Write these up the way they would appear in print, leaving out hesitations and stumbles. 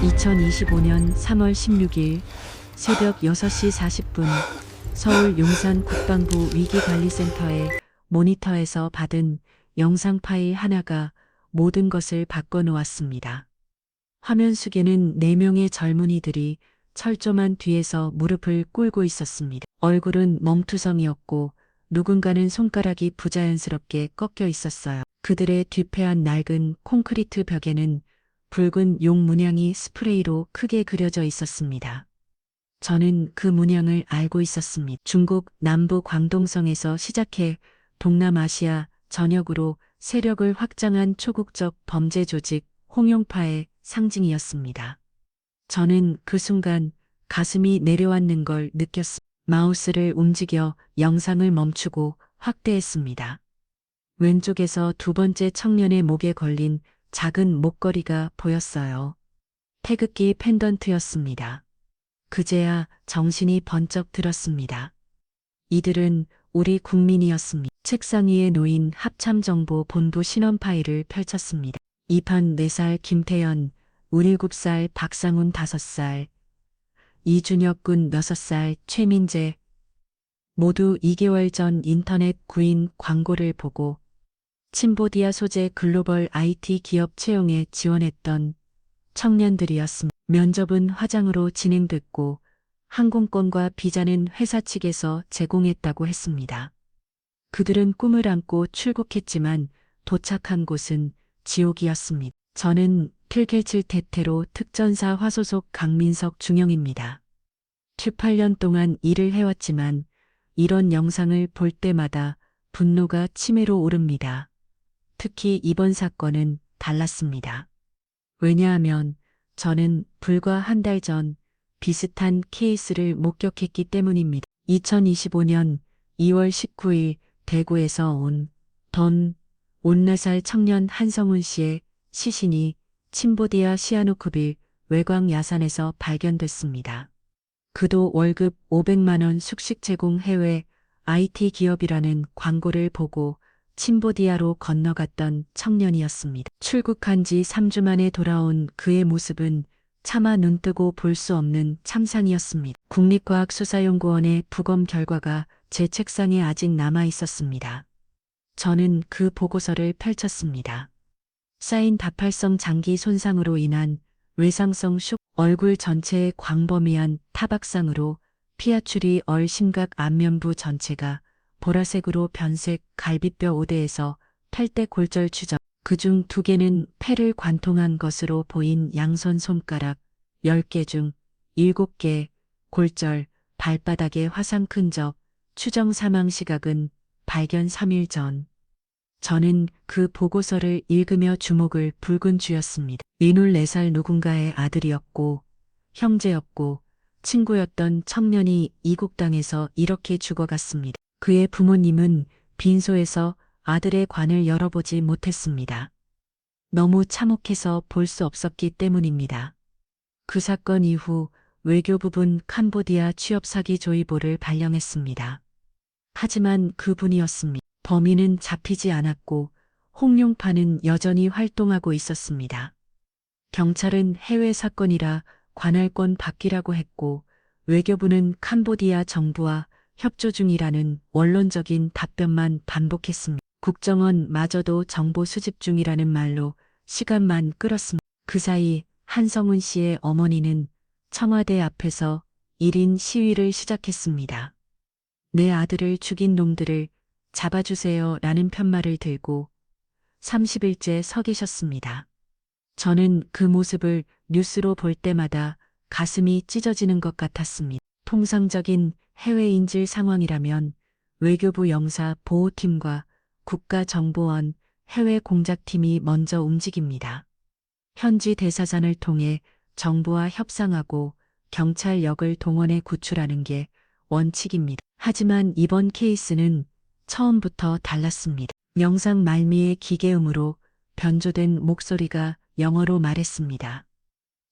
2025년 3월 16일 새벽 6시 40분 서울 용산 국방부 위기관리센터의 모니터에서 받은 영상 파일 하나가 모든 것을 바꿔놓았습니다. 화면 속에는 4명의 젊은이들이 철조망 뒤에서 무릎을 꿇고 있었습니다. 얼굴은 멍투성이었고 누군가는 손가락이 부자연스럽게 꺾여 있었어요. 그들의 뒤패한 낡은 콘크리트 벽에는 붉은 용 문양이 스프레이로 크게 그려져 있었습니다. 저는 그 문양을 알고 있었습니다. 중국 남부 광동성에서 시작해 동남아시아 전역으로 세력을 확장한 초국적 범죄 조직 홍용파의 상징이었습니다. 저는 그 순간 가슴이 내려앉는 걸 느꼈습니다. 마우스를 움직여 영상을 멈추고 확대했습니다. 왼쪽에서 두 번째 청년의 목에 걸린 작은 목걸이가 보였어요. 태극기 펜던트였습니다. 그제야 정신이 번쩍 들었습니다. 이들은 우리 국민이었습니다. 책상 위에 놓인 합참정보 본부 신원 파일을 펼쳤습니다. 이판 4살 김태연, 7살 박상훈 5살, 이준혁 군 6살 최민재, 모두 2개월 전 인터넷 구인 광고를 보고 침보디아 소재 글로벌 IT 기업 채용에 지원했던 청년들이었습니다. 면접은 화장으로 진행됐고 항공권과 비자는 회사 측에서 제공했다고 했습니다. 그들은 꿈을 안고 출국했지만 도착한 곳은 지옥이었습니다. 저는 필켈칠 테테로 특전사 화소속 강민석 중령입니다. 18년 동안 일을 해왔지만 이런 영상을 볼 때마다 분노가 치매로 오릅니다. 특히 이번 사건은 달랐습니다. 왜냐하면 저는 불과 한 달 전 비슷한 케이스를 목격했기 때문입니다. 2025년 2월 19일 대구에서 온 4살 청년 한성훈 씨의 시신이 침보디아 시아누크빌 외광 야산에서 발견됐습니다. 그도 월급 500만 원 숙식 제공 해외 IT 기업이라는 광고를 보고 침보디아로 건너갔던 청년이었습니다. 출국한 지 3주 만에 돌아온 그의 모습은 차마 눈뜨고 볼 수 없는 참상이었습니다. 국립과학수사연구원의 부검 결과가 제 책상에 아직 남아 있었습니다. 저는 그 보고서를 펼쳤습니다. 쌓인 다팔성 장기 손상으로 인한 외상성 얼굴 전체의 광범위한 타박상으로 피하출이 심각 안면부 전체가 보라색으로 변색 갈비뼈 5대에서 8대 골절 추적, 그중 2개는 폐를 관통한 것으로 보인 양손 손가락 10개 중 7개 골절, 발바닥에 화상 큰적, 추정 사망 시각은 발견 3일 전. 저는 그 보고서를 읽으며 주목을 붉은 쥐었습니다. 24살 누군가의 아들이었고 형제였고 친구였던 청년이 이국당에서 이렇게 죽어갔습니다. 그의 부모님은 빈소에서 아들의 관을 열어보지 못했습니다. 너무 참혹해서 볼 수 없었기 때문입니다. 그 사건 이후 외교부는 캄보디아 취업 사기 조의보를 발령했습니다. 하지만 그분이었습니다. 범인은 잡히지 않았고 홍용파는 여전히 활동하고 있었습니다. 경찰은 해외 사건이라 관할권 밖이라고 했고 외교부는 캄보디아 정부와 협조 중이라는 원론적인 답변만 반복했습니다. 국정원마저도 정보 수집 중이라는 말로 시간만 끌었습니다. 그 사이 한성훈 씨의 어머니는 청와대 앞에서 1인 시위를 시작했습니다. 내 아들을 죽인 놈들을 잡아주세요 라는 편말을 들고 30일째 서 계셨습니다. 저는 그 모습을 뉴스로 볼 때마다 가슴이 찢어지는 것 같았습니다. 통상적인 해외 인질 상황이라면 외교부 영사 보호팀과 국가정보원 해외 공작팀이 먼저 움직입니다. 현지 대사관을 통해 정부와 협상하고 경찰력을 동원해 구출하는 게 원칙입니다. 하지만 이번 케이스는 처음부터 달랐습니다. 영상 말미의 기계음으로 변조된 목소리가 영어로 말했습니다.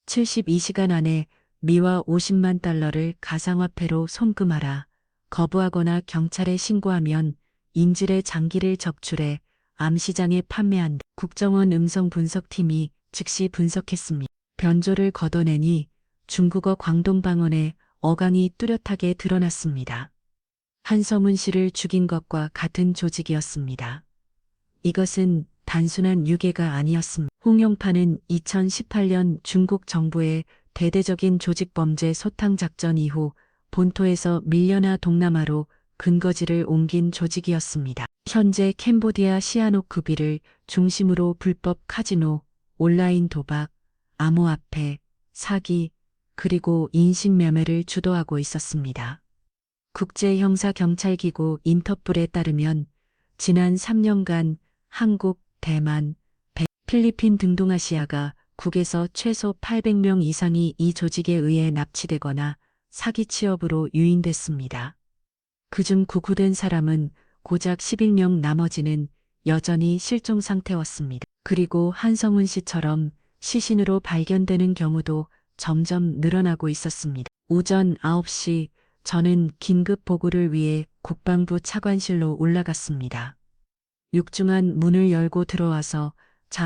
72시간 안에 미화 50만 달러를 가상화폐로 송금하라. 거부하거나 경찰에 신고하면 인질의 장기를 적출해 암시장에 판매한다. 국정원 음성 분석팀이 즉시 분석했습니다. 변조를 걷어내니 중국어 광동방언의 어강이 뚜렷하게 드러났습니다. 한성운 씨를 죽인 것과 같은 조직이었습니다. 이것은 단순한 유괴가 아니었습니다. 홍영파는 2018년 중국 정부의 대대적인 조직범죄 소탕작전 이후 본토에서 밀려나 동남아로 근거지를 옮긴 조직이었습니다. 현재 캄보디아 시아노크비를 중심으로 불법 카지노, 온라인 도박, 암호화폐, 사기, 그리고 인신매매를 주도하고 있었습니다. 국제형사경찰기구 인터폴에 따르면 지난 3년간 한국, 대만, 필리핀 등 동아시아가 국에서 최소 800명 이상이 이 조직에 의해 납치되거나 사기 취업으로 유인됐습니다. 그중 구구된 사람은 고작 11명, 나머지는 여전히 실종 상태였습니다. 그리고 한성운 씨처럼 시신으로 발견되는 경우도 점점 늘어나고 있었습니다. 오전 9시 저는 긴급 보고를 위해 국방부 차관실로 올라갔습니다. 육중한 문을 열고 들어와서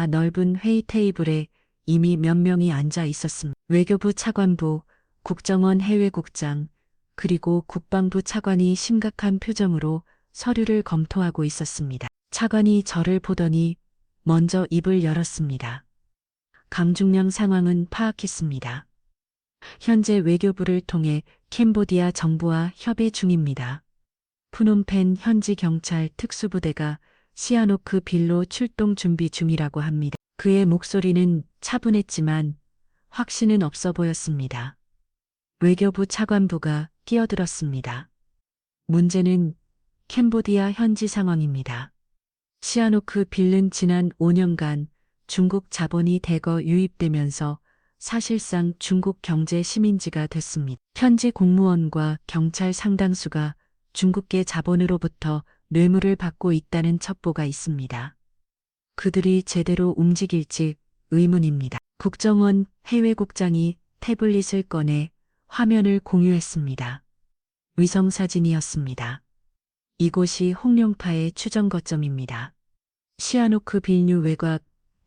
넓은 회의 테이블에 이미 몇 명이 앉아 있었습니다. 외교부 차관부, 국정원 해외국장, 그리고 국방부 차관이 심각한 표정으로 서류를 검토하고 있었습니다. 차관이 저를 보더니 먼저 입을 열었습니다. 강중량 상황은 파악했습니다. 현재 외교부를 통해 캄보디아 정부와 협의 중입니다. 푸놈펜 현지 경찰 특수부대가 시아노크 빌로 출동 준비 중이라고 합니다. 그의 목소리는 차분했지만 확신은 없어 보였습니다. 외교부 차관부가 끼어들었습니다. 문제는 캄보디아 현지 상황입니다. 시아노크 빌은 지난 5년간 중국 자본이 대거 유입되면서 사실상 중국 경제 식민지가 됐습니다. 현지 공무원과 경찰 상당수가 중국계 자본으로부터 뇌물을 받고 있다는 첩보가 있습니다. 그들이 제대로 움직일지 의문입니다. 국정원 해외국장이 태블릿을 꺼내 화면을 공유했습니다. 위성사진이었습니다. 이곳이 홍룡파의 추정 거점입니다. 시아노크 빌뉴 외곽,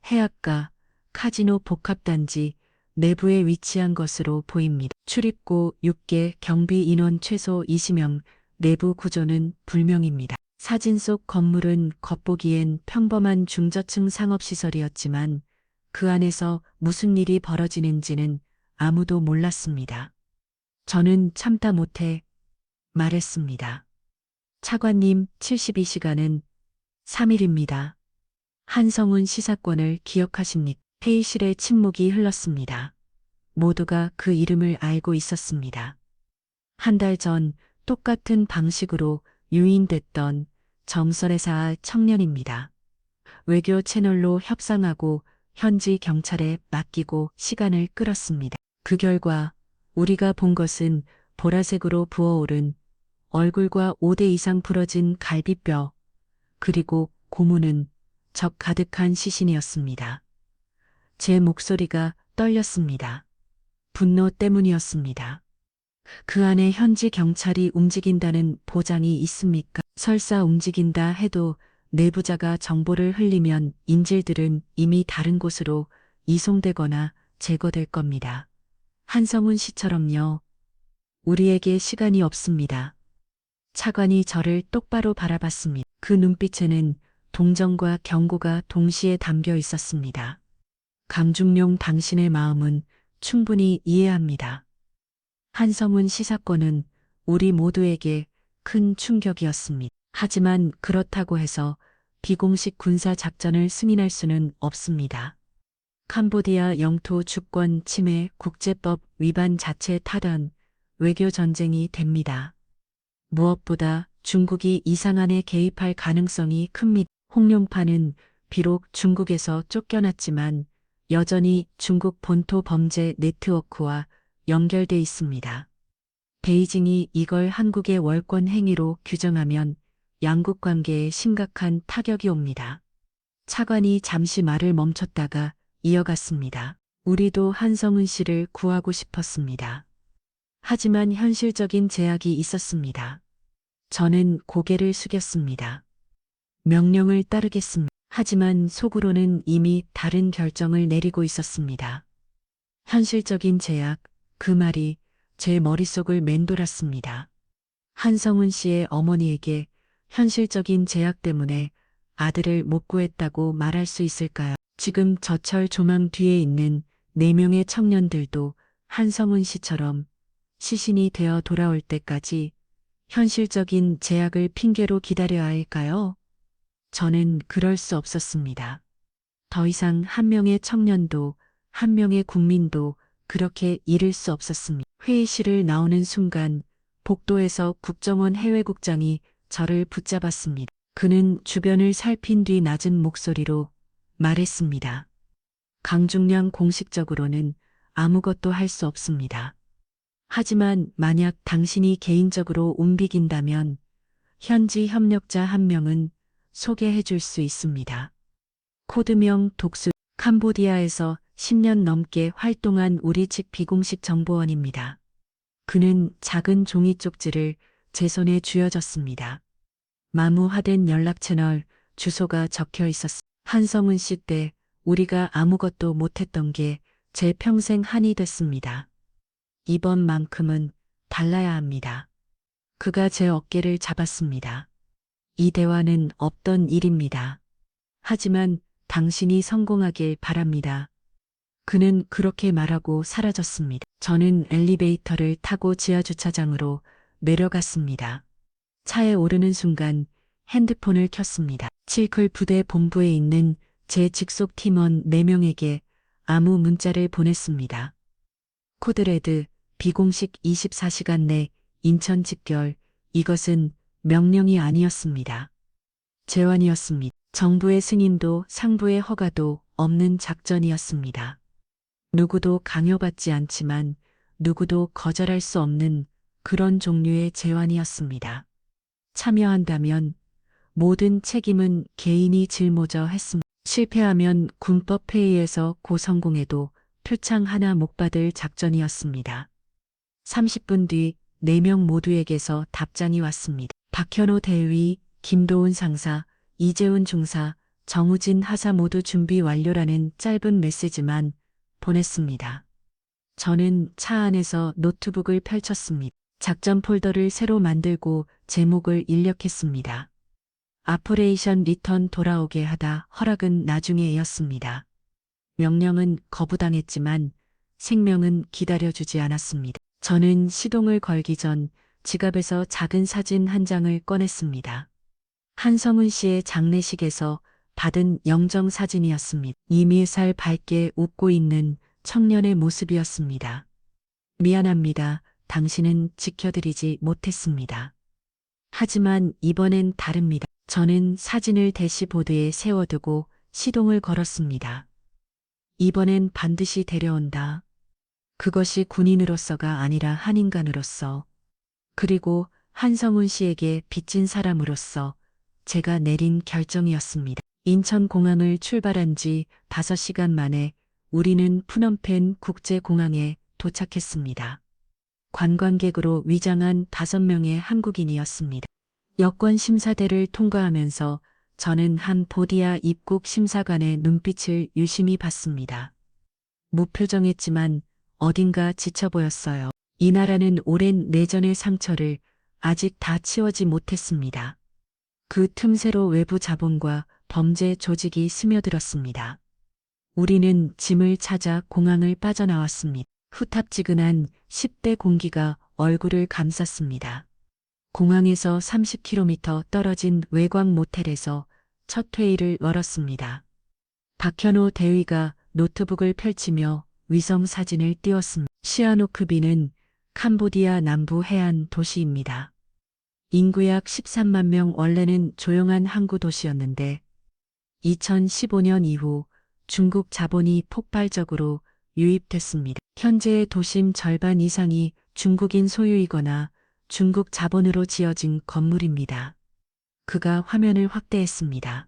해안가, 카지노 복합단지 내부에 위치한 것으로 보입니다. 출입구 6개, 경비 인원 최소 20명, 내부 구조는 불명입니다. 사진 속 건물은 겉보기엔 평범한 중저층 상업시설이었지만 그 안에서 무슨 일이 벌어지는지는 아무도 몰랐습니다. 저는 참다 못해 말했습니다. 차관님, 72시간은 3일입니다. 한성운 씨 사건을 기억하십니까? 회의실에 침묵이 흘렀습니다. 모두가 그 이름을 알고 있었습니다. 한 달 전 똑같은 방식으로 유인됐던 정선회사 청년입니다. 외교 채널로 협상하고 현지 경찰에 맡기고 시간을 끌었습니다. 그 결과 우리가 본 것은 보라색으로 부어오른 얼굴과 5대 이상 부러진 갈비뼈, 그리고 고무는 적 가득한 시신이었습니다. 제 목소리가 떨렸습니다. 분노 때문이었습니다. 그 안에 현지 경찰이 움직인다는 보장이 있습니까? 설사 움직인다 해도 내부자가 정보를 흘리면 인질들은 이미 다른 곳으로 이송되거나 제거될 겁니다. 한성운 씨처럼요. 우리에게 시간이 없습니다. 차관이 저를 똑바로 바라봤습니다. 그 눈빛에는 동정과 경고가 동시에 담겨 있었습니다. 강중룡, 당신의 마음은 충분히 이해합니다. 한성운 씨 사건은 우리 모두에게 큰 충격이었습니다. 하지만 그렇다고 해서 비공식 군사 작전을 승인할 수는 없습니다. 캄보디아 영토 주권 침해, 국제법 위반 자체 타던 외교 전쟁이 됩니다. 무엇보다 중국이 이 상황에 개입할 가능성이 큽니다. 홍룡파는 비록 중국에서 쫓겨났지만 여전히 중국 본토 범죄 네트워크와 연결돼 있습니다. 베이징이 이걸 한국의 월권 행위로 규정하면 양국 관계에 심각한 타격이 옵니다. 차관이 잠시 말을 멈췄다가 이어갔습니다. 우리도 한성운 씨를 구하고 싶었습니다. 하지만 현실적인 제약이 있었습니다. 저는 고개를 숙였습니다. 명령을 따르겠습니다. 하지만 속으로는 이미 다른 결정을 내리고 있었습니다. 현실적인 제약, 그 말이 제 머릿속을 맴돌았습니다. 한성훈 씨의 어머니에게 현실적인 제약 때문에 아들을 못 구했다고 말할 수 있을까요? 지금 저철 조망 뒤에 있는 4명의 청년들도 한성훈 씨처럼 시신이 되어 돌아올 때까지 현실적인 제약을 핑계로 기다려야 할까요? 저는 그럴 수 없었습니다. 더 이상 한 명의 청년도 한 명의 국민도 그렇게 잃을 수 없었습니다. 회의실을 나오는 순간 복도에서 국정원 해외국장이 저를 붙잡았습니다. 그는 주변을 살핀 뒤 낮은 목소리로 말했습니다. 강중량 공식적으로는 아무것도 할 수 없습니다. 하지만 만약 당신이 개인적으로 움직인다면 현지 협력자 한 명은 소개해 줄 수 있습니다. 코드명 독수 캄보디아에서 10년 넘게 활동한 우리 측 비공식 정보원입니다. 그는 작은 종이 쪽지를 제 손에 쥐어줬습니다. 마무화된 연락 채널 주소가 적혀 있었습니다. 한성훈 씨 때 우리가 아무것도 못했던 게 제 평생 한이 됐습니다. 이번만큼은 달라야 합니다. 그가 제 어깨를 잡았습니다. 이 대화는 없던 일입니다. 하지만 당신이 성공하길 바랍니다. 그는 그렇게 말하고 사라졌습니다. 저는 엘리베이터를 타고 지하주차장으로 내려갔습니다. 차에 오르는 순간 핸드폰을 켰습니다. 칠클 부대 본부에 있는 제 직속 팀원 4명에게 아무 문자를 보냈습니다. 코드레드, 비공식 24시간 내 인천 집결, 이것은 명령이 아니었습니다. 제안이었습니다. 정부의 승인도 상부의 허가도 없는 작전이었습니다. 누구도 강요받지 않지만 누구도 거절할 수 없는 그런 종류의 제안이었습니다. 참여한다면 모든 책임은 개인이 짊어져 했습니다. 실패하면 군법회의에서 고성공해도 표창 하나 못 받을 작전이었습니다. 30분 뒤 4명 모두에게서 답장이 왔습니다. 박현호 대위, 김도훈 상사, 이재훈 중사, 정우진 하사 모두 준비 완료라는 짧은 메시지만 보냈습니다. 저는 차 안에서 노트북을 펼쳤습니다. 작전 폴더를 새로 만들고 제목을 입력했습니다. 아퍼레이션 리턴 돌아오게 하다 허락은 나중에였습니다. 명령은 거부당했지만 생명은 기다려주지 않았습니다. 저는 시동을 걸기 전 지갑에서 작은 사진 한 장을 꺼냈습니다. 한성훈 씨의 장례식에서 받은 영정 사진이었습니다. 이미살 밝게 웃고 있는 청년의 모습이었습니다. 미안합니다. 당신은 지켜드리지 못했습니다. 하지만 이번엔 다릅니다. 저는 사진을 대시보드에 세워두고 시동을 걸었습니다. 이번엔 반드시 데려온다. 그것이 군인으로서가 아니라 한 인간으로서, 그리고 한성훈 씨에게 빚진 사람으로서 제가 내린 결정이었습니다. 인천공항을 출발한 지 5시간 만에 우리는 푸놈펜 국제공항에 도착했습니다. 관광객으로 위장한 5명의 한국인이었습니다. 여권 심사대를 통과하면서 저는 한 보디아 입국 심사관의 눈빛을 유심히 봤습니다. 무표정했지만 어딘가 지쳐 보였어요. 이 나라는 오랜 내전의 상처를 아직 다 치워지 못했습니다. 그 틈새로 외부 자본과 범죄 조직이 스며들었습니다. 우리는 짐을 찾아 공항을 빠져나왔습니다. 후텁지근한 10대 공기가 얼굴을 감쌌습니다. 공항에서 30km 떨어진 외곽 모텔에서 첫 회의를 열었습니다. 박현호 대위가 노트북을 펼치며 위성 사진을 띄웠습니다. 시아노크비는 캄보디아 남부 해안 도시입니다. 인구 약 13만 명, 원래는 조용한 항구 도시였는데 2015년 이후 중국 자본이 폭발적으로 유입됐습니다. 현재의 도심 절반 이상이 중국인 소유이거나 중국 자본으로 지어진 건물입니다. 그가 화면을 확대했습니다.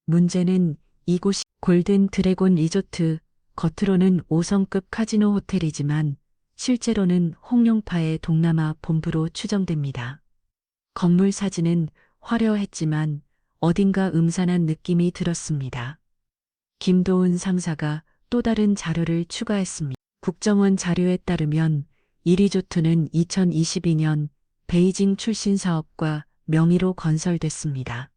문제는 이곳이 골든 드래곤 리조트, 겉으로는 5성급 카지노 호텔이지만 실제로는 홍룡파의 동남아 본부로 추정됩니다. 건물 사진은 화려했지만 어딘가 음산한 느낌이 들었습니다. 김도훈 상사가 또 다른 자료를 추가했습니다. 국정원 자료에 따르면 이리조트는 2022년 베이징 출신 사업과 명의로 건설됐습니다.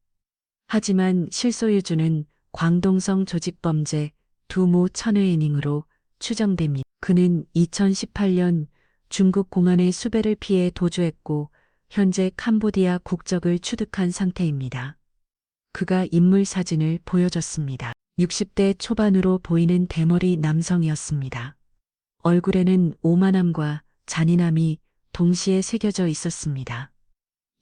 하지만 실소유주는 광동성 조직범죄 두모 천회인으로 추정됩니다. 그는 2018년 중국 공안의 수배를 피해 도주했고 현재 캄보디아 국적을 취득한 상태입니다. 그가 인물 사진을 보여줬습니다. 60대 초반으로 보이는 대머리 남성이었습니다. 얼굴에는 오만함과 잔인함이 동시에 새겨져 있었습니다.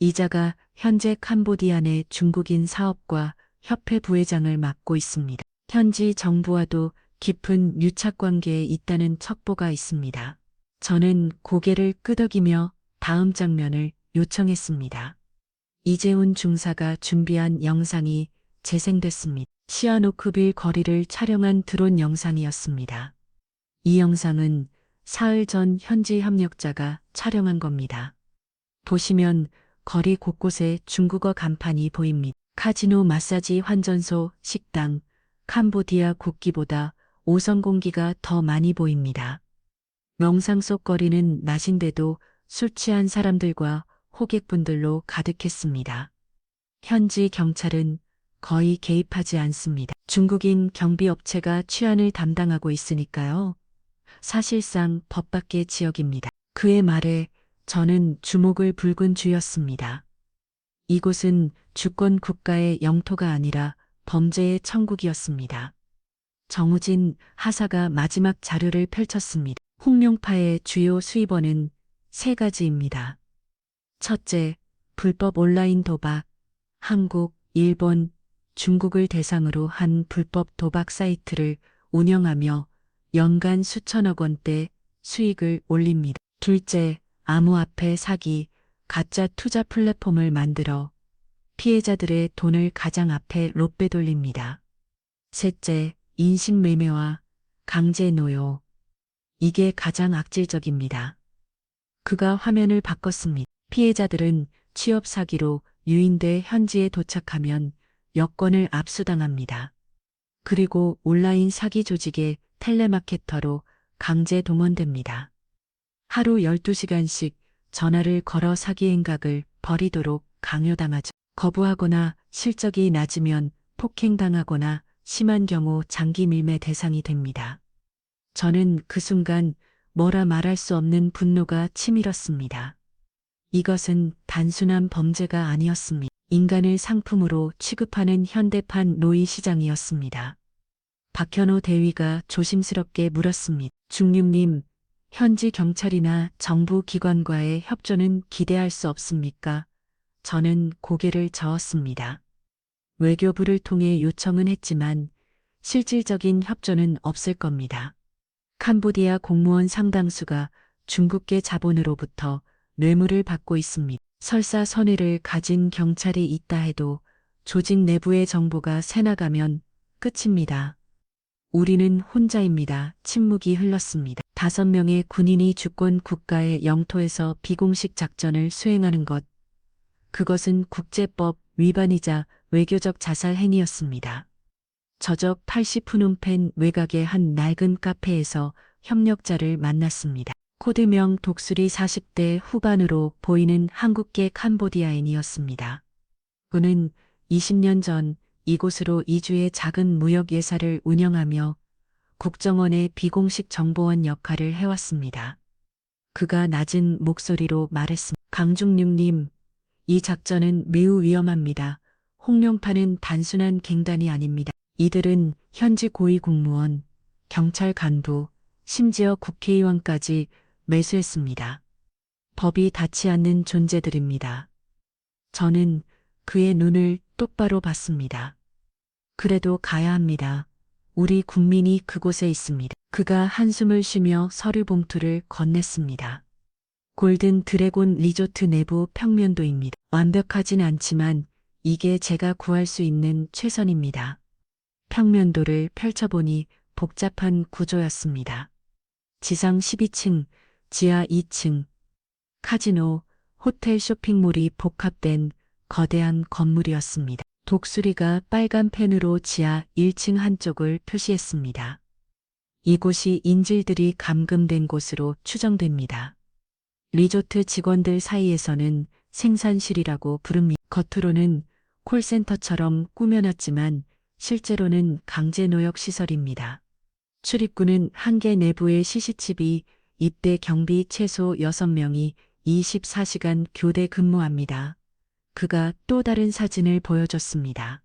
이자가 현재 캄보디아 내 중국인 사업과 협회 부회장을 맡고 있습니다. 현지 정부와도 깊은 유착 관계에 있다는 첩보가 있습니다. 저는 고개를 끄덕이며 다음 장면을 요청했습니다. 이재훈 중사가 준비한 영상이 재생됐습니다. 시아노크빌 거리를 촬영한 드론 영상이었습니다. 이 영상은 사흘 전 현지 협력자가 촬영한 겁니다. 보시면 거리 곳곳에 중국어 간판이 보입니다. 카지노, 마사지, 환전소, 식당, 캄보디아 국기보다 5선 공기가 더 많이 보입니다. 명상 속 거리는 낮인데도 술 취한 사람들과 호객분들로 가득했습니다. 현지 경찰은 거의 개입하지 않습니다. 중국인 경비업체가 치안을 담당하고 있으니까요. 사실상 법 밖의 지역입니다. 그의 말에 저는 주목을 붉은 쥐였습니다. 이곳은 주권 국가의 영토가 아니라 범죄의 천국이었습니다. 정우진 하사가 마지막 자료를 펼쳤습니다. 홍룡파의 주요 수입원은 세 가지입니다. 첫째, 불법 온라인 도박. 한국, 일본, 중국을 대상으로 한 불법 도박 사이트를 운영하며 연간 수천억 원대 수익을 올립니다. 둘째, 암호화폐 사기, 가짜 투자 플랫폼을 만들어 피해자들의 돈을 가장 앞에 롯배 돌립니다. 셋째, 인신매매와 강제노요. 이게 가장 악질적입니다. 그가 화면을 바꿨습니다. 피해자들은 취업 사기로 유인돼 현지에 도착하면 여권을 압수당합니다. 그리고 온라인 사기 조직의 텔레마케터로 강제 동원됩니다. 하루 12시간씩 전화를 걸어 사기 행각을 벌이도록 강요당하죠. 거부하거나 실적이 낮으면 폭행당하거나 심한 경우 장기 밀매 대상이 됩니다. 저는 그 순간 뭐라 말할 수 없는 분노가 치밀었습니다. 이것은 단순한 범죄가 아니었습니다. 인간을 상품으로 취급하는 현대판 노예 시장이었습니다. 박현호 대위가 조심스럽게 물었습니다. 중령님, 현지 경찰이나 정부 기관과의 협조는 기대할 수 없습니까? 저는 고개를 저었습니다. 외교부를 통해 요청은 했지만 실질적인 협조는 없을 겁니다. 캄보디아 공무원 상당수가 중국계 자본으로부터 뇌물을 받고 있습니다. 설사 선의를 가진 경찰이 있다 해도 조직 내부의 정보가 새나가면 끝입니다. 우리는 혼자입니다. 침묵이 흘렀습니다. 5명의 군인이 주권 국가의 영토에서 비공식 작전을 수행하는 것. 그것은 국제법 위반이자 외교적 자살 행위였습니다. 저적 80푸놈펜 외곽의 한 낡은 카페에서 협력자를 만났습니다. 코드명 독수리 40대 후반으로 보이는 한국계 캄보디아인이었습니다. 그는 20년 전 이곳으로 이주해 작은 무역 예사를 운영하며 국정원의 비공식 정보원 역할을 해왔습니다. 그가 낮은 목소리로 말했습니다. 강중륙님, 이 작전은 매우 위험합니다. 홍룡파는 단순한 갱단이 아닙니다. 이들은 현지 고위 공무원, 경찰 간부, 심지어 국회의원까지 매수했습니다. 법이 닿지 않는 존재들입니다. 저는 그의 눈을 똑바로 봤습니다. 그래도 가야 합니다. 우리 국민이 그곳에 있습니다. 그가 한숨을 쉬며 서류 봉투를 건넸습니다. 골든 드래곤 리조트 내부 평면도입니다. 완벽하진 않지만 이게 제가 구할 수 있는 최선입니다. 평면도를 펼쳐보니 복잡한 구조였습니다. 지상 12층, 지하 2층, 카지노, 호텔 쇼핑몰이 복합된 거대한 건물이었습니다. 독수리가 빨간 펜으로 지하 1층 한쪽을 표시했습니다. 이곳이 인질들이 감금된 곳으로 추정됩니다. 리조트 직원들 사이에서는 생산실이라고 부릅니다. 겉으로는 콜센터처럼 꾸며놨지만 실제로는 강제노역 시설입니다. 출입구는 한 개 내부의 CCTV, 입대 경비 최소 6명이 24시간 교대 근무합니다. 그가 또 다른 사진을 보여줬습니다.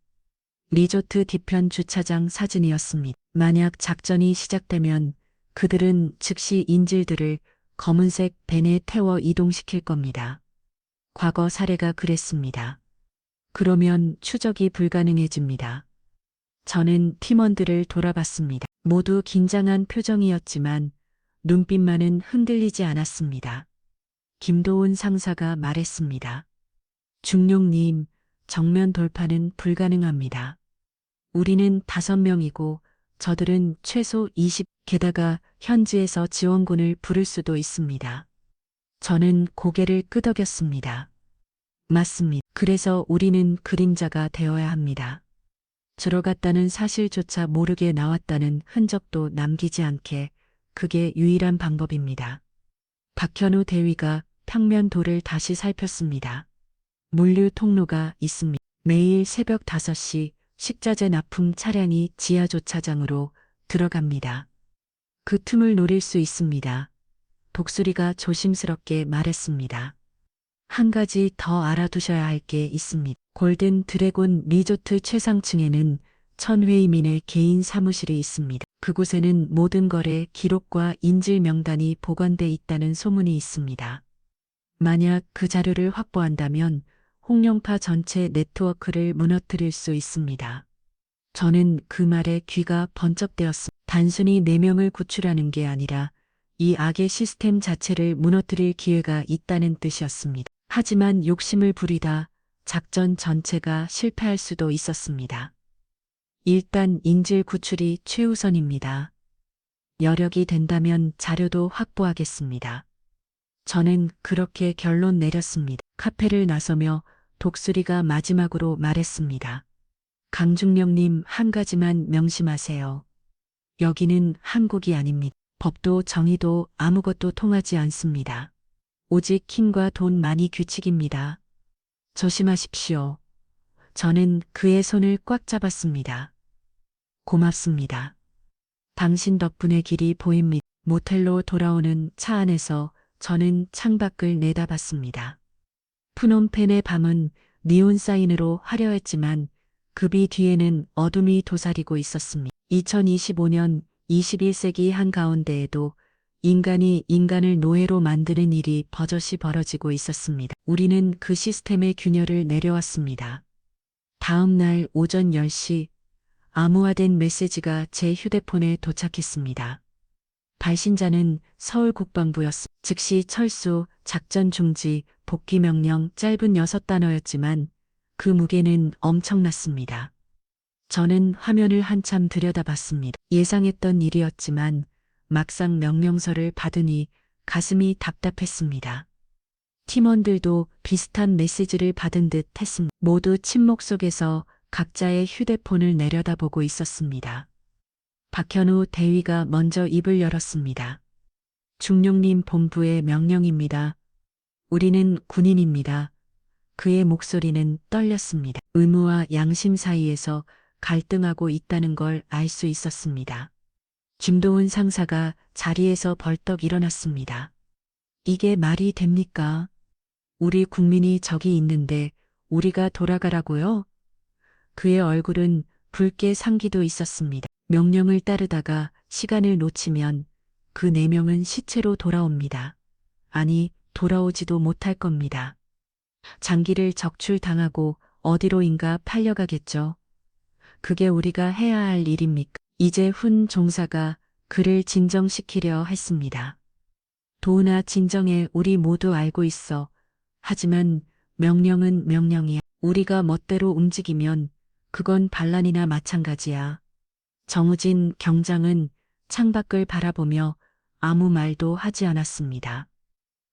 리조트 뒤편 주차장 사진이었습니다. 만약 작전이 시작되면 그들은 즉시 인질들을 검은색 벤에 태워 이동시킬 겁니다. 과거 사례가 그랬습니다. 그러면 추적이 불가능해집니다. 저는 팀원들을 돌아봤습니다. 모두 긴장한 표정이었지만 눈빛만은 흔들리지 않았습니다. 김도훈 상사가 말했습니다. 중룡님, 정면 돌파는 불가능합니다. 우리는 5명이고 저들은 최소 20, 게다가 현지에서 지원군을 부를 수도 있습니다. 저는 고개를 끄덕였습니다. 맞습니다. 그래서 우리는 그림자가 되어야 합니다. 들어갔다는 사실조차 모르게 나왔다는 흔적도 남기지 않게 그게 유일한 방법입니다. 박현우 대위가 평면도를 다시 살폈습니다. 물류 통로가 있습니다. 매일 새벽 5시 식자재 납품 차량이 지하 주차장으로 들어갑니다. 그 틈을 노릴 수 있습니다. 독수리가 조심스럽게 말했습니다. 한 가지 더 알아두셔야 할 게 있습니다. 골든 드래곤 리조트 최상층에는 천회의민의 개인 사무실이 있습니다. 그곳에는 모든 거래 기록과 인질 명단이 보관돼 있다는 소문이 있습니다. 만약 그 자료를 확보한다면 홍룡파 전체 네트워크를 무너뜨릴 수 있습니다. 저는 그 말에 귀가 번쩍대었습니다. 단순히 4명을 구출하는 게 아니라 이 악의 시스템 자체를 무너뜨릴 기회가 있다는 뜻이었습니다. 하지만 욕심을 부리다 작전 전체가 실패할 수도 있었습니다. 일단 인질 구출이 최우선입니다. 여력이 된다면 자료도 확보하겠습니다. 저는 그렇게 결론 내렸습니다. 카페를 나서며 독수리가 마지막으로 말했습니다. 강중령님, 한 가지만 명심하세요. 여기는 한국이 아닙니다. 법도 정의도 아무것도 통하지 않습니다. 오직 힘과 돈만이 규칙입니다. 조심하십시오. 저는 그의 손을 꽉 잡았습니다. 고맙습니다. 당신 덕분에 길이 보입니다. 모텔로 돌아오는 차 안에서 저는 창밖을 내다봤습니다. 푸놈펜의 밤은 니온 사인으로 화려했지만 그 뒤에는 어둠이 도사리고 있었습니다. 2025년 21세기 한가운데에도 인간이 인간을 노예로 만드는 일이 버젓이 벌어지고 있었습니다. 우리는 그 시스템의 균열을 내려왔습니다. 다음 날 오전 10시 암호화된 메시지가 제 휴대폰에 도착했습니다. 발신자는 서울 국방부였습니다. 즉시 철수, 작전 중지, 복귀 명령 짧은 6단어였지만 그 무게는 엄청났습니다. 저는 화면을 한참 들여다봤습니다. 예상했던 일이었지만 막상 명령서를 받으니 가슴이 답답했습니다. 팀원들도 비슷한 메시지를 받은 듯 했습니다. 모두 침묵 속에서 각자의 휴대폰을 내려다보고 있었습니다. 박현우 대위가 먼저 입을 열었습니다. 중룡님 본부의 명령입니다. 우리는 군인입니다. 그의 목소리는 떨렸습니다. 의무와 양심 사이에서 갈등하고 있다는 걸 알 수 있었습니다. 김도훈 상사가 자리에서 벌떡 일어났습니다. 이게 말이 됩니까? 우리 국민이 저기 있는데 우리가 돌아가라고요? 그의 얼굴은 붉게 상기도 있었습니다. 명령을 따르다가 시간을 놓치면 그 4명은 시체로 돌아옵니다. 아니, 돌아오지도 못할 겁니다. 장기를 적출당하고 어디로인가 팔려가겠죠. 그게 우리가 해야 할 일입니까? 이제 훈 종사가 그를 진정시키려 했습니다. 도훈아, 진정해. 우리 모두 알고 있어. 하지만 명령은 명령이야. 우리가 멋대로 움직이면 그건 반란이나 마찬가지야. 정우진 경장은 창밖을 바라보며 아무 말도 하지 않았습니다.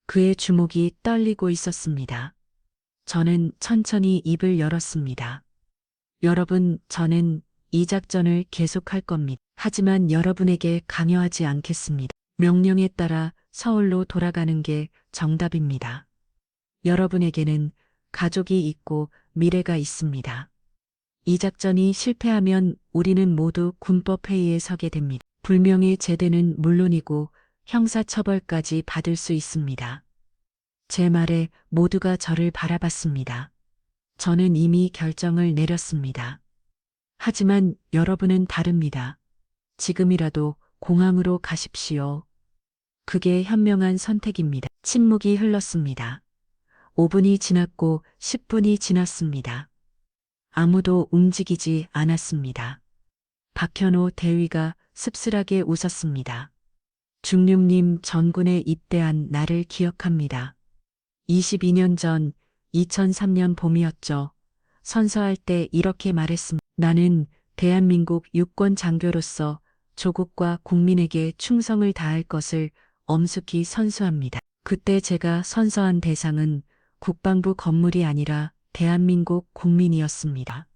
그의 주목이 떨리고 있었습니다. 저는 천천히 입을 열었습니다. 여러분, 저는 이 작전을 계속할 겁니다. 하지만 여러분에게 강요하지 않겠습니다. 명령에 따라 서울로 돌아가는 게 정답입니다. 여러분에게는 가족이 있고 미래가 있습니다. 이 작전이 실패하면 우리는 모두 군법회의에 서게 됩니다. 불명예 제대는 물론이고 형사처벌까지 받을 수 있습니다. 제 말에 모두가 저를 바라봤습니다. 저는 이미 결정을 내렸습니다. 하지만 여러분은 다릅니다. 지금이라도 공항으로 가십시오. 그게 현명한 선택입니다. 침묵이 흘렀습니다. 5분이 지났고 10분이 지났습니다. 아무도 움직이지 않았습니다. 박현호 대위가 씁쓸하게 웃었습니다. 중륙님 전군에 입대한 나를 기억합니다. 22년 전 2003년 봄이었죠. 선서할 때 이렇게 말했습니다. 나는 대한민국 유권 장교로서 조국과 국민에게 충성을 다할 것을 엄숙히 선수합니다. 그때 제가 선서한 대상은 국방부 건물이 아니라 대한민국 국민이었습니다.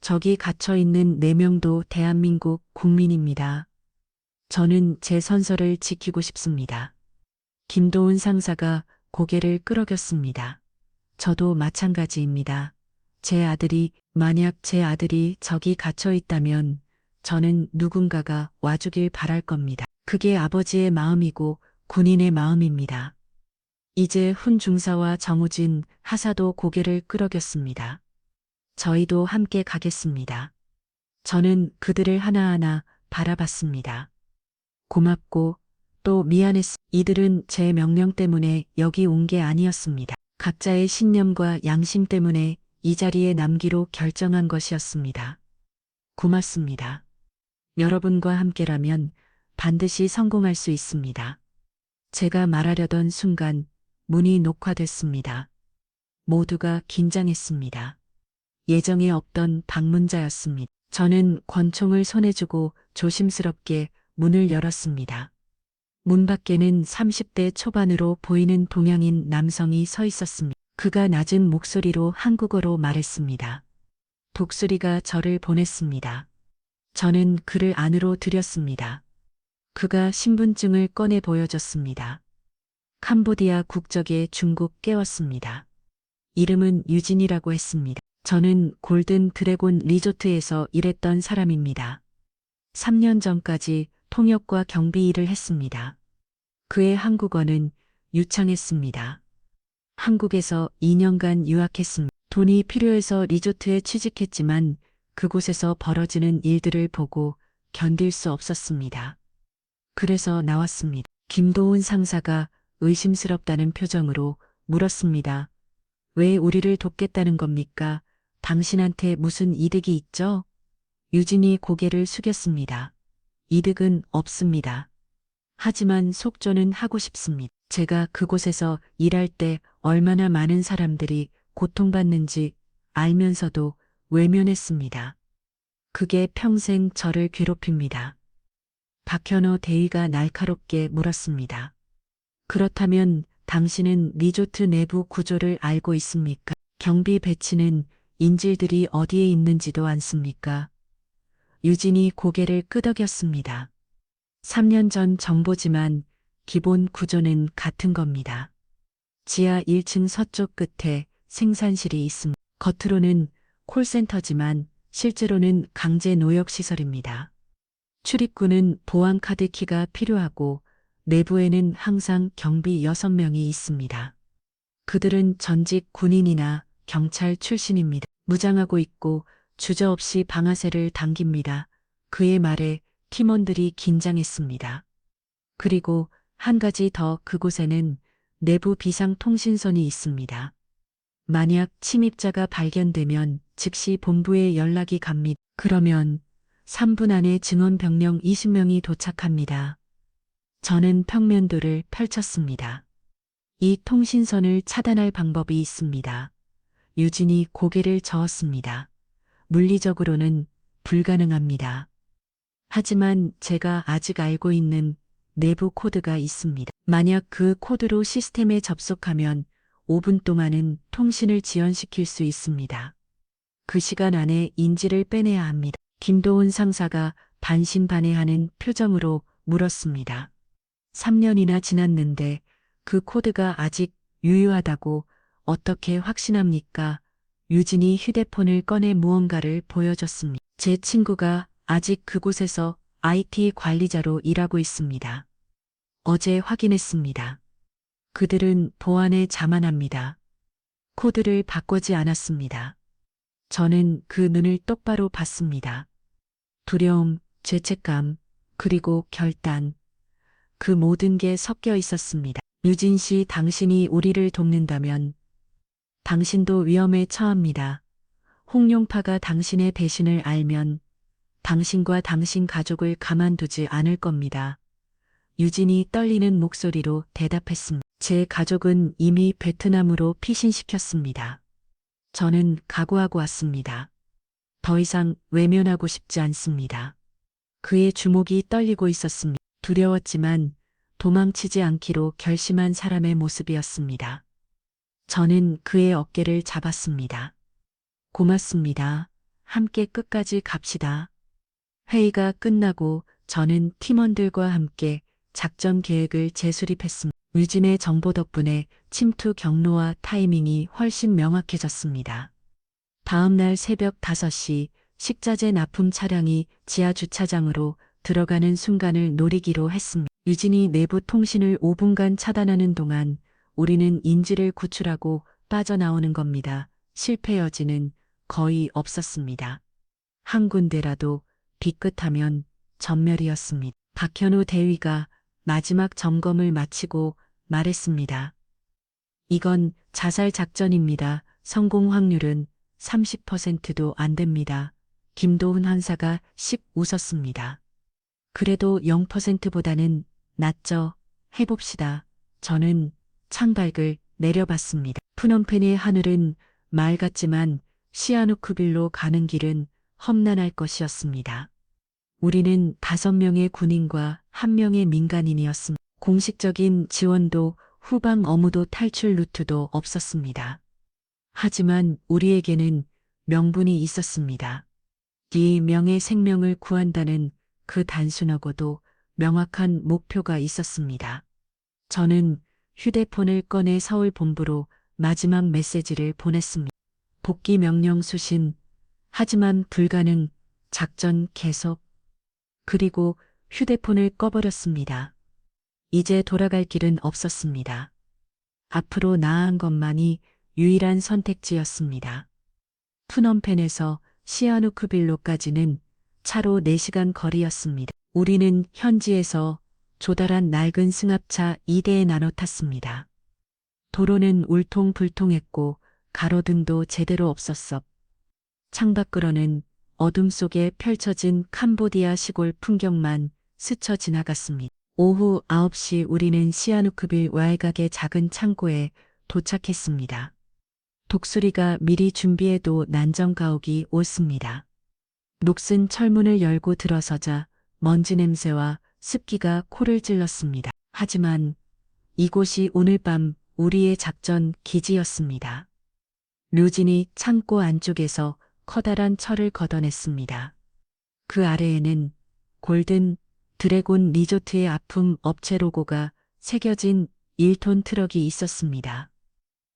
저기 갇혀 있는 4명도 대한민국 국민입니다. 저는 제 선서를 지키고 싶습니다. 김도훈 상사가 고개를 끄덕였습니다. 저도 마찬가지입니다. 만약 제 아들이 저기 갇혀 있다면 저는 누군가가 와주길 바랄 겁니다. 그게 아버지의 마음이고 군인의 마음입니다. 이제 훈 중사와 정우진 하사도 고개를 끄덕였습니다. 저희도 함께 가겠습니다. 저는 그들을 하나하나 바라봤습니다. 고맙고 또 미안했습니다. 이들은 제 명령 때문에 여기 온 게 아니었습니다. 각자의 신념과 양심 때문에 이 자리에 남기로 결정한 것이었습니다. 고맙습니다. 여러분과 함께라면 반드시 성공할 수 있습니다. 제가 말하려던 순간 문이 녹화됐습니다. 모두가 긴장했습니다. 예정에 없던 방문자였습니다. 저는 권총을 손에 쥐고 조심스럽게 문을 열었습니다. 문 밖에는 30대 초반으로 보이는 동양인 남성이 서 있었습니다. 그가 낮은 목소리로 한국어로 말했습니다. 독수리가 저를 보냈습니다. 저는 그를 안으로 들였습니다. 그가 신분증을 꺼내 보여줬습니다. 캄보디아 국적의 중국 깨웠습니다. 이름은 유진이라고 했습니다. 저는 골든 드래곤 리조트에서 일했던 사람입니다. 3년 전까지 통역과 경비 일을 했습니다. 그의 한국어는 유창했습니다. 한국에서 2년간 유학했습니다. 돈이 필요해서 리조트에 취직했지만 그곳에서 벌어지는 일들을 보고 견딜 수 없었습니다. 그래서 나왔습니다. 김도훈 상사가 의심스럽다는 표정으로 물었습니다. 왜 우리를 돕겠다는 겁니까? 당신한테 무슨 이득이 있죠? 유진이 고개를 숙였습니다. 이득은 없습니다. 하지만 속전은 하고 싶습니다. 제가 그곳에서 일할 때 얼마나 많은 사람들이 고통받는지 알면서도 외면했습니다. 그게 평생 저를 괴롭힙니다. 박현호 대위가 날카롭게 물었습니다. 그렇다면 당신은 리조트 내부 구조를 알고 있습니까? 경비 배치는 인질들이 어디에 있는지도 않습니까? 유진이 고개를 끄덕였습니다. 3년 전 정보지만 기본 구조는 같은 겁니다. 지하 1층 서쪽 끝에 생산실이 있습니다. 겉으로는 콜센터지만 실제로는 강제 노역시설입니다. 출입구는 보안카드 키가 필요하고 내부에는 항상 경비 6명이 있습니다. 그들은 전직 군인이나 경찰 출신입니다. 무장하고 있고 주저없이 방아쇠를 당깁니다. 그의 말에 팀원들이 긴장했습니다. 그리고 한 가지 더 그곳에는 내부 비상통신선이 있습니다. 만약 침입자가 발견되면 즉시 본부에 연락이 갑니다. 그러면 3분 안에 증언병력 20명이 도착합니다. 저는 평면도를 펼쳤습니다. 이 통신선을 차단할 방법이 있습니다. 유진이 고개를 저었습니다. 물리적으로는 불가능합니다. 하지만 제가 아직 알고 있는 내부 코드가 있습니다. 만약 그 코드로 시스템에 접속하면 5분 동안은 통신을 지연시킬 수 있습니다. 그 시간 안에 인지를 빼내야 합니다. 김도훈 상사가 반신반의하는 표정으로 물었습니다. 3년이나 지났는데 그 코드가 아직 유효하다고 어떻게 확신합니까? 유진이 휴대폰을 꺼내 무언가를 보여줬습니다. 제 친구가 아직 그곳에서 IT 관리자로 일하고 있습니다. 어제 확인했습니다. 그들은 보안에 자만합니다. 코드를 바꾸지 않았습니다. 저는 그 눈을 똑바로 봤습니다. 두려움, 죄책감, 그리고 결단. 그 모든 게 섞여 있었습니다. 유진 씨, 당신이 우리를 돕는다면 당신도 위험에 처합니다. 홍룡파가 당신의 배신을 알면 당신과 당신 가족을 가만두지 않을 겁니다. 유진이 떨리는 목소리로 대답했습니다. 제 가족은 이미 베트남으로 피신시켰습니다. 저는 각오하고 왔습니다. 더 이상 외면하고 싶지 않습니다. 그의 주먹이 떨리고 있었습니다. 두려웠지만 도망치지 않기로 결심한 사람의 모습이었습니다. 저는 그의 어깨를 잡았습니다. 고맙습니다. 함께 끝까지 갑시다. 회의가 끝나고 저는 팀원들과 함께 작전 계획을 재수립했습니다. 유진의 정보 덕분에 침투 경로와 타이밍이 훨씬 명확해졌습니다. 다음 날 새벽 5시 식자재 납품 차량이 지하 주차장으로 들어가는 순간을 노리기로 했습니다. 유진이 내부 통신을 5분간 차단하는 동안 우리는 인지를 구출하고 빠져나오는 겁니다. 실패 여지는 거의 없었습니다. 한 군데라도 삐끗하면 전멸이었습니다. 박현우 대위가 마지막 점검을 마치고 말했습니다. 이건 자살 작전입니다. 성공 확률은 30%도 안 됩니다. 김도훈 한사가 씩 웃었습니다. 그래도 0%보다는 낫죠. 해봅시다. 저는 창밖을 내려봤습니다. 푸놈펜의 하늘은 맑았지만 시아누크빌로 가는 길은 험난할 것이었습니다. 우리는 5명의 군인과 1명의 민간인이었습니다. 공식적인 지원도 후방 어무도 탈출 루트도 없었습니다. 하지만 우리에게는 명분이 있었습니다. 이 명의 생명을 구한다는 그 단순하고도 명확한 목표가 있었습니다. 저는 휴대폰을 꺼내 서울 본부로 마지막 메시지를 보냈습니다. 복귀 명령 수신, 하지만 불가능, 작전 계속. 그리고 휴대폰을 꺼버렸습니다. 이제 돌아갈 길은 없었습니다. 앞으로 나아간 것만이 유일한 선택지였습니다. 푸놈펜에서 시아누크빌로까지는 차로 4시간 거리였습니다. 우리는 현지에서 조달한 낡은 승합차 2대에 나눠 탔습니다. 도로는 울퉁불퉁했고 가로등도 제대로 없었어. 창밖으로는 어둠 속에 펼쳐진 캄보디아 시골 풍경만 스쳐 지나갔습니다. 오후 9시 우리는 시아누크빌 와일각의 작은 창고에 도착했습니다. 독수리가 미리 준비해도 난정가옥이 옳습니다. 녹슨 철문을 열고 들어서자 먼지 냄새와 습기가 코를 찔렀습니다. 하지만 이곳이 오늘 밤 우리의 작전 기지였습니다. 류진이 창고 안쪽에서 커다란 철을 걷어냈습니다. 그 아래에는 골든 드래곤 리조트의 아픔 업체 로고가 새겨진 1톤 트럭이 있었습니다.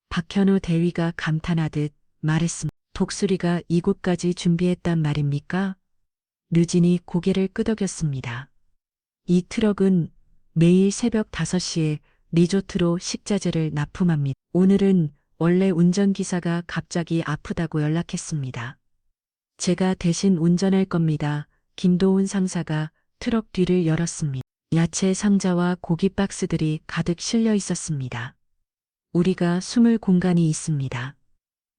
박현우 대위가 감탄하듯 말했습니다. 독수리가 이곳까지 준비했단 말입니까? 류진이 고개를 끄덕였습니다. 이 트럭은 매일 새벽 5시에 리조트로 식자재를 납품합니다. 오늘은 원래 운전기사가 갑자기 아프다고 연락했습니다. 제가 대신 운전할 겁니다. 김도훈 상사가 트럭 뒤를 열었습니다. 야채 상자와 고기 박스들이 가득 실려 있었습니다. 우리가 숨을 공간이 있습니다.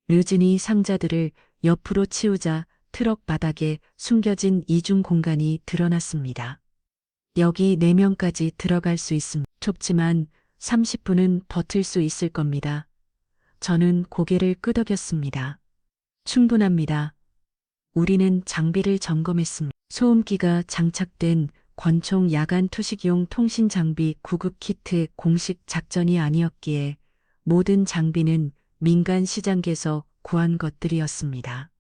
류진이 상자들을 옆으로 치우자 트럭 바닥에 숨겨진 이중 공간이 드러났습니다. 여기 4명까지 들어갈 수 있습니다. 좁지만 30분은 버틸 수 있을 겁니다. 저는 고개를 끄덕였습니다. 충분합니다. 우리는 장비를 점검했습니다. 소음기가 장착된 권총 야간 투식용 통신 장비 구급 키트 공식 작전이 아니었기에 모든 장비는 민간 시장에서 구한 것들이었습니다.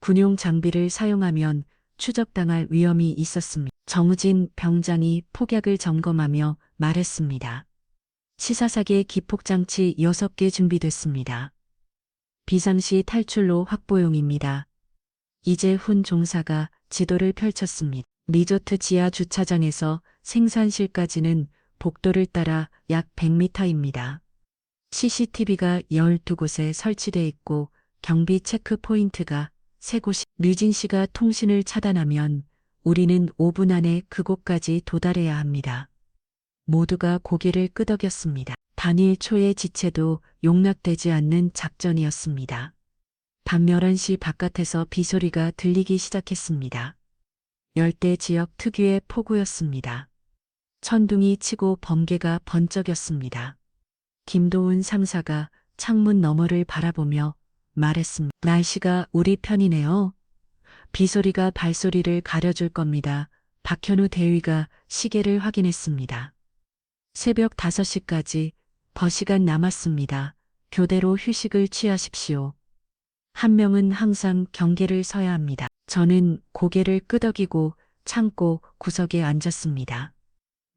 군용 장비를 사용하면 추적당할 위험이 있었습니다. 정우진 병장이 폭약을 점검하며 말했습니다. 치사사계 기폭장치 6개 준비됐습니다. 비상시 탈출로 확보용입니다. 이재훈 종사가 지도를 펼쳤습니다. 리조트 지하 주차장에서 생산실까지는 복도를 따라 약 100m입니다. CCTV가 12곳에 설치돼 있고 경비 체크 포인트가 3곳이. 류진 씨가 통신을 차단하면 우리는 5분 안에 그곳까지 도달해야 합니다. 모두가 고개를 끄덕였습니다. 단일 초의 지체도 용납되지 않는 작전이었습니다. 밤 11시 바깥에서 비소리가 들리기 시작했습니다. 열대 지역 특유의 폭우였습니다. 천둥이 치고 번개가 번쩍였습니다. 김도훈 상사가 창문 너머를 바라보며 말했습니다. 날씨가 우리 편이네요. 비소리가 발소리를 가려줄 겁니다. 박현우 대위가 시계를 확인했습니다. 새벽 5시까지 버시간 남았습니다. 교대로 휴식을 취하십시오. 한 명은 항상 경계를 서야 합니다. 저는 고개를 끄덕이고 참고 구석에 앉았습니다.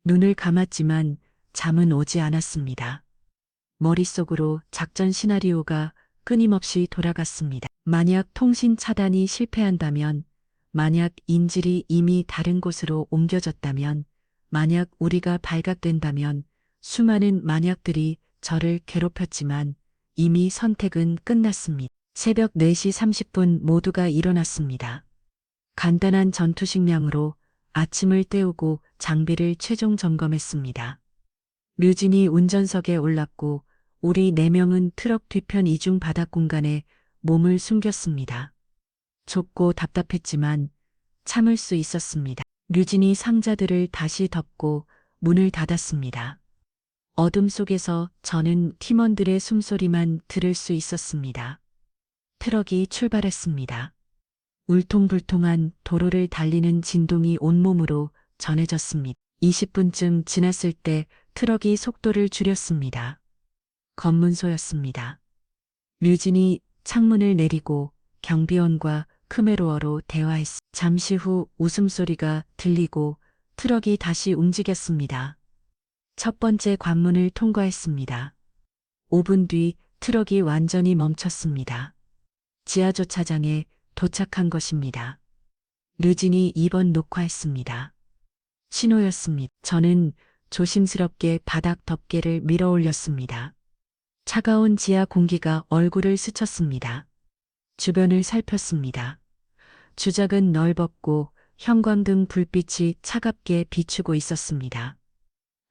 눈을 감았지만 잠은 오지 않았습니다. 머릿속으로 작전 시나리오가 끊임없이 돌아갔습니다. 만약 통신 차단이 실패한다면, 만약 인질이 이미 다른 곳으로 옮겨졌다면, 만약 우리가 발각된다면, 수많은 만약들이 저를 괴롭혔지만 이미 선택은 끝났습니다. 새벽 4시 30분 모두가 일어났습니다. 간단한 전투 식량으로 아침을 때우고 장비를 최종 점검했습니다. 류진이 운전석에 올랐고 우리 4명은 트럭 뒤편 이중 바닥 공간에 몸을 숨겼습니다. 좁고 답답했지만 참을 수 있었습니다. 류진이 상자들을 다시 덮고 문을 닫았습니다. 어둠 속에서 저는 팀원들의 숨소리만 들을 수 있었습니다. 트럭이 출발했습니다. 울퉁불퉁한 도로를 달리는 진동이 온몸으로 전해졌습니다. 20분쯤 지났을 때 트럭이 속도를 줄였습니다. 검문소였습니다. 류진이 창문을 내리고 경비원과 크메로어로 대화했습니다. 잠시 후 웃음소리가 들리고 트럭이 다시 움직였습니다. 첫 번째 관문을 통과했습니다. 5분 뒤 트럭이 완전히 멈췄습니다. 지하주차장에 도착한 것입니다. 류진이 2번 녹화했습니다. 신호였습니다. 저는 조심스럽게 바닥 덮개를 밀어 올렸습니다. 차가운 지하 공기가 얼굴을 스쳤습니다. 주변을 살폈습니다. 주작은 넓었고 형광등 불빛이 차갑게 비추고 있었습니다.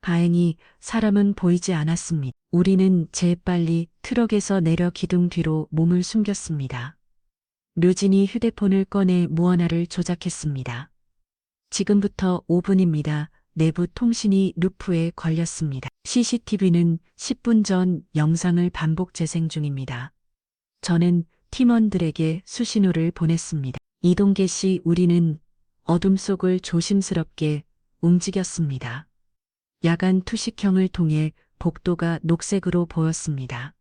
다행히 사람은 보이지 않았습니다. 우리는 재빨리 트럭에서 내려 기둥 뒤로 몸을 숨겼습니다. 류진이 휴대폰을 꺼내 무언가를 조작했습니다. 지금부터 5분입니다. 내부 통신이 루프에 걸렸습니다. CCTV는 10분 전 영상을 반복 재생 중입니다. 저는 팀원들에게 수신호를 보냈습니다. 이동 개시 우리는 어둠 속을 조심스럽게 움직였습니다. 야간 투식형을 통해 복도가 녹색으로 보였습니다.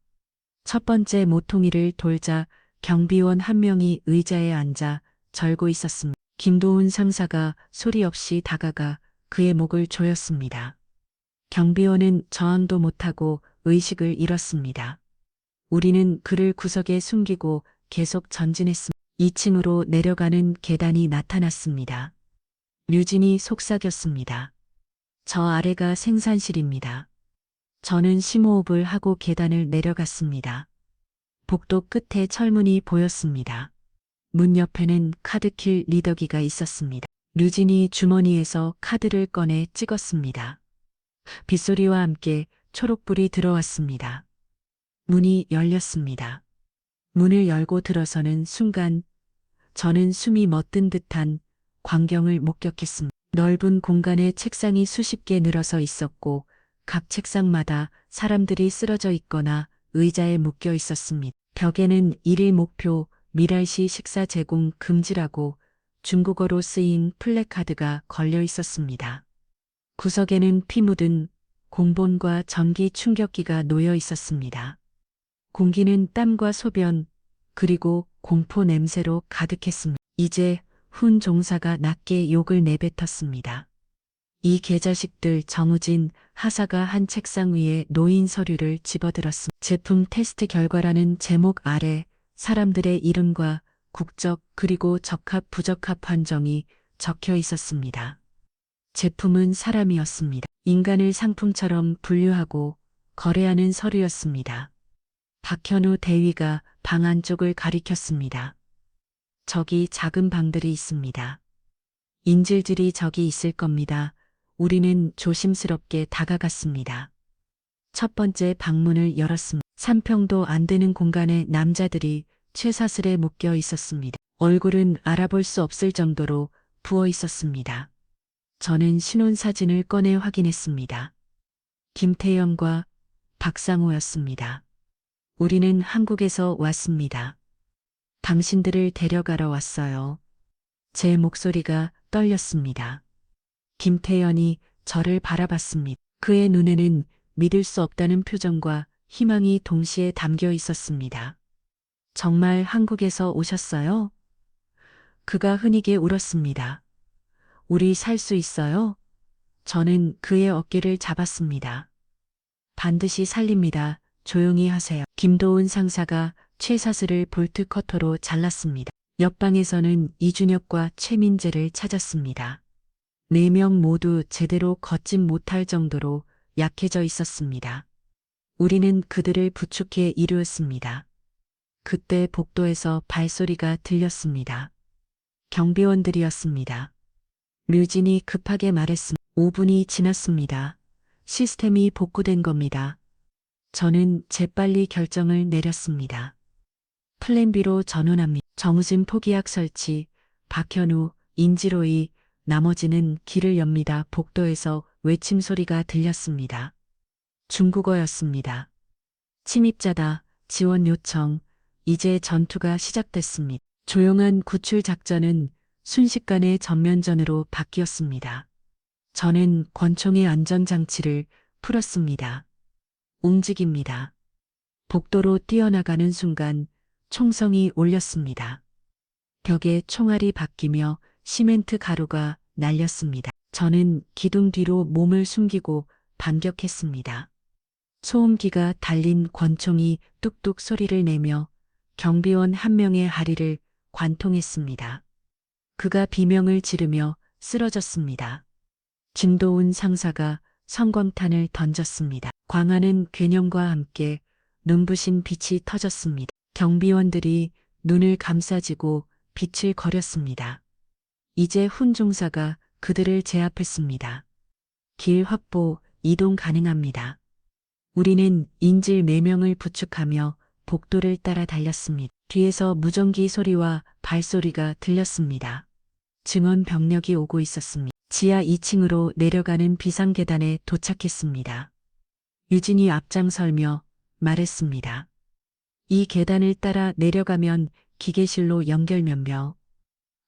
첫 번째 모퉁이를 돌자 경비원 한 명이 의자에 앉아 절고 있었습니다. 김도훈 상사가 소리 없이 다가가 그의 목을 조였습니다. 경비원은 저항도 못하고 의식을 잃었습니다. 우리는 그를 구석에 숨기고 계속 전진했습니다. 2층으로 내려가는 계단이 나타났습니다. 류진이 속삭였습니다. 저 아래가 생산실입니다. 저는 심호흡을 하고 계단을 내려갔습니다. 복도 끝에 철문이 보였습니다. 문 옆에는 카드킬 리더기가 있었습니다. 류진이 주머니에서 카드를 꺼내 찍었습니다. 빗소리와 함께 초록불이 들어왔습니다. 문이 열렸습니다. 문을 열고 들어서는 순간 저는 숨이 멎은 듯한 광경을 목격했습니다. 넓은 공간에 책상이 수십 개 늘어서 있었고 각 책상마다 사람들이 쓰러져 있거나 의자에 묶여 있었습니다. 벽에는 일일 목표 미랄시 식사 제공 금지라고 중국어로 쓰인 플래카드가 걸려 있었습니다. 구석에는 피 묻은 공본과 전기 충격기가 놓여 있었습니다. 공기는 땀과 소변 그리고 공포 냄새로 가득했습니다. 이제 훈 종사가 낮게 욕을 내뱉었습니다. 이 개자식들. 정우진 하사가 한 책상 위에 놓인 서류를 집어들었습니다. 제품 테스트 결과라는 제목 아래 사람들의 이름과 국적 그리고 적합 부적합 판정이 적혀 있었습니다. 제품은 사람이었습니다. 인간을 상품처럼 분류하고 거래하는 서류였습니다. 박현우 대위가 방 안쪽을 가리켰습니다. 저기 작은 방들이 있습니다. 인질들이 저기 있을 겁니다. 우리는 조심스럽게 다가갔습니다. 첫 번째 방문을 열었습니다. 3평도 안 되는 공간에 남자들이 쇠사슬에 묶여 있었습니다. 얼굴은 알아볼 수 없을 정도로 부어 있었습니다. 저는 신혼사진을 꺼내 확인했습니다. 김태영과 박상호였습니다. 우리는 한국에서 왔습니다. 당신들을 데려가러 왔어요. 제 목소리가 떨렸습니다. 김태연이 저를 바라봤습니다. 그의 눈에는 믿을 수 없다는 표정과 희망이 동시에 담겨 있었습니다. 정말 한국에서 오셨어요? 그가 흔히게 울었습니다. 우리 살 수 있어요? 저는 그의 어깨를 잡았습니다. 반드시 살립니다. 조용히 하세요. 김도훈 상사가 쇠사슬을 볼트 커터로 잘랐습니다. 옆방에서는 이준혁과 최민재를 찾았습니다. 4명 모두 제대로 걷진 못할 정도로 약해져 있었습니다. 우리는 그들을 부축해 이루었습니다. 그때 복도에서 발소리가 들렸습니다. 경비원들이었습니다. 류진이 급하게 말했습니다. 5분이 지났습니다. 시스템이 복구된 겁니다. 저는 재빨리 결정을 내렸습니다. 플랜 B로 전환합니다. 정우진 포기약 설치, 박현우, 인지로이, 나머지는 길을 엽니다. 복도에서 외침 소리가 들렸습니다. 중국어였습니다. 침입자다. 지원 요청. 이제 전투가 시작됐습니다. 조용한 구출 작전은 순식간에 전면전으로 바뀌었습니다. 저는 권총의 안전장치를 풀었습니다. 움직입니다. 복도로 뛰어나가는 순간 총성이 울렸습니다. 벽에 총알이 바뀌며 시멘트 가루가 날렸습니다. 저는 기둥 뒤로 몸을 숨기고 반격했습니다. 소음기가 달린 권총이 뚝뚝 소리를 내며 경비원 한 명의 다리를 관통했습니다. 그가 비명을 지르며 쓰러졌습니다. 김도훈 상사가 성광탄을 던졌습니다. 광하는 궤념과 함께 눈부신 빛이 터졌습니다. 경비원들이 눈을 감싸쥐고 빛을 거렸습니다. 이제 훈 중사가 그들을 제압했습니다. 길 확보, 이동 가능합니다. 우리는 인질 4명을 부축하며 복도를 따라 달렸습니다. 뒤에서 무전기 소리와 발소리가 들렸습니다. 증원 병력이 오고 있었습니다. 지하 2층으로 내려가는 비상계단에 도착했습니다. 유진이 앞장설며 말했습니다. 이 계단을 따라 내려가면 기계실로 연결면며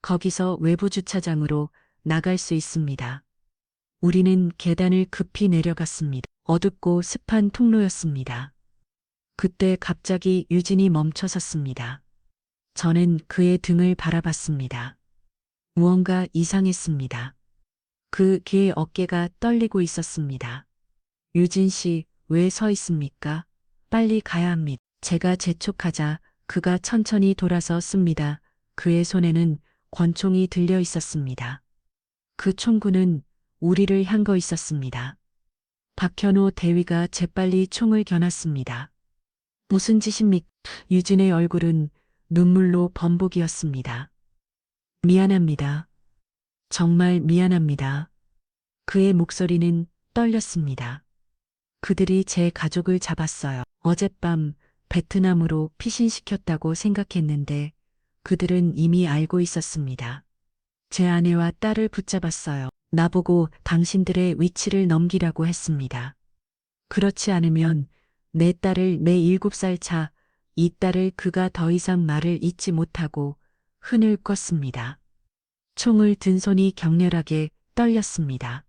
거기서 외부 주차장으로 나갈 수 있습니다. 우리는 계단을 급히 내려갔습니다. 어둡고 습한 통로였습니다. 그때 갑자기 유진이 멈춰섰습니다. 저는 그의 등을 바라봤습니다. 무언가 이상했습니다. 그의 어깨가 떨리고 있었습니다. 유진 씨, 왜 서 있습니까? 빨리 가야 합니다. 제가 재촉하자 그가 천천히 돌아섰습니다. 그의 손에는 권총이 들려 있었습니다. 그 총구는 우리를 향거 있었습니다. 박현우 대위가 재빨리 총을 겨눴습니다. 무슨 짓입니까? 유진의 얼굴은 눈물로 범벅이었습니다. 미안합니다. 정말 미안합니다. 그의 목소리는 떨렸습니다. 그들이 제 가족을 잡았어요. 어젯밤 베트남으로 피신시켰다고 생각했는데 그들은 이미 알고 있었습니다. 제 아내와 딸을 붙잡았어요. 나보고 당신들의 위치를 넘기라고 했습니다. 그렇지 않으면 내 딸을 내 7살 차, 이 딸을 그가 더 이상 말을 잇지 못하고 흔을 껐습니다. 총을 든 손이 격렬하게 떨렸습니다.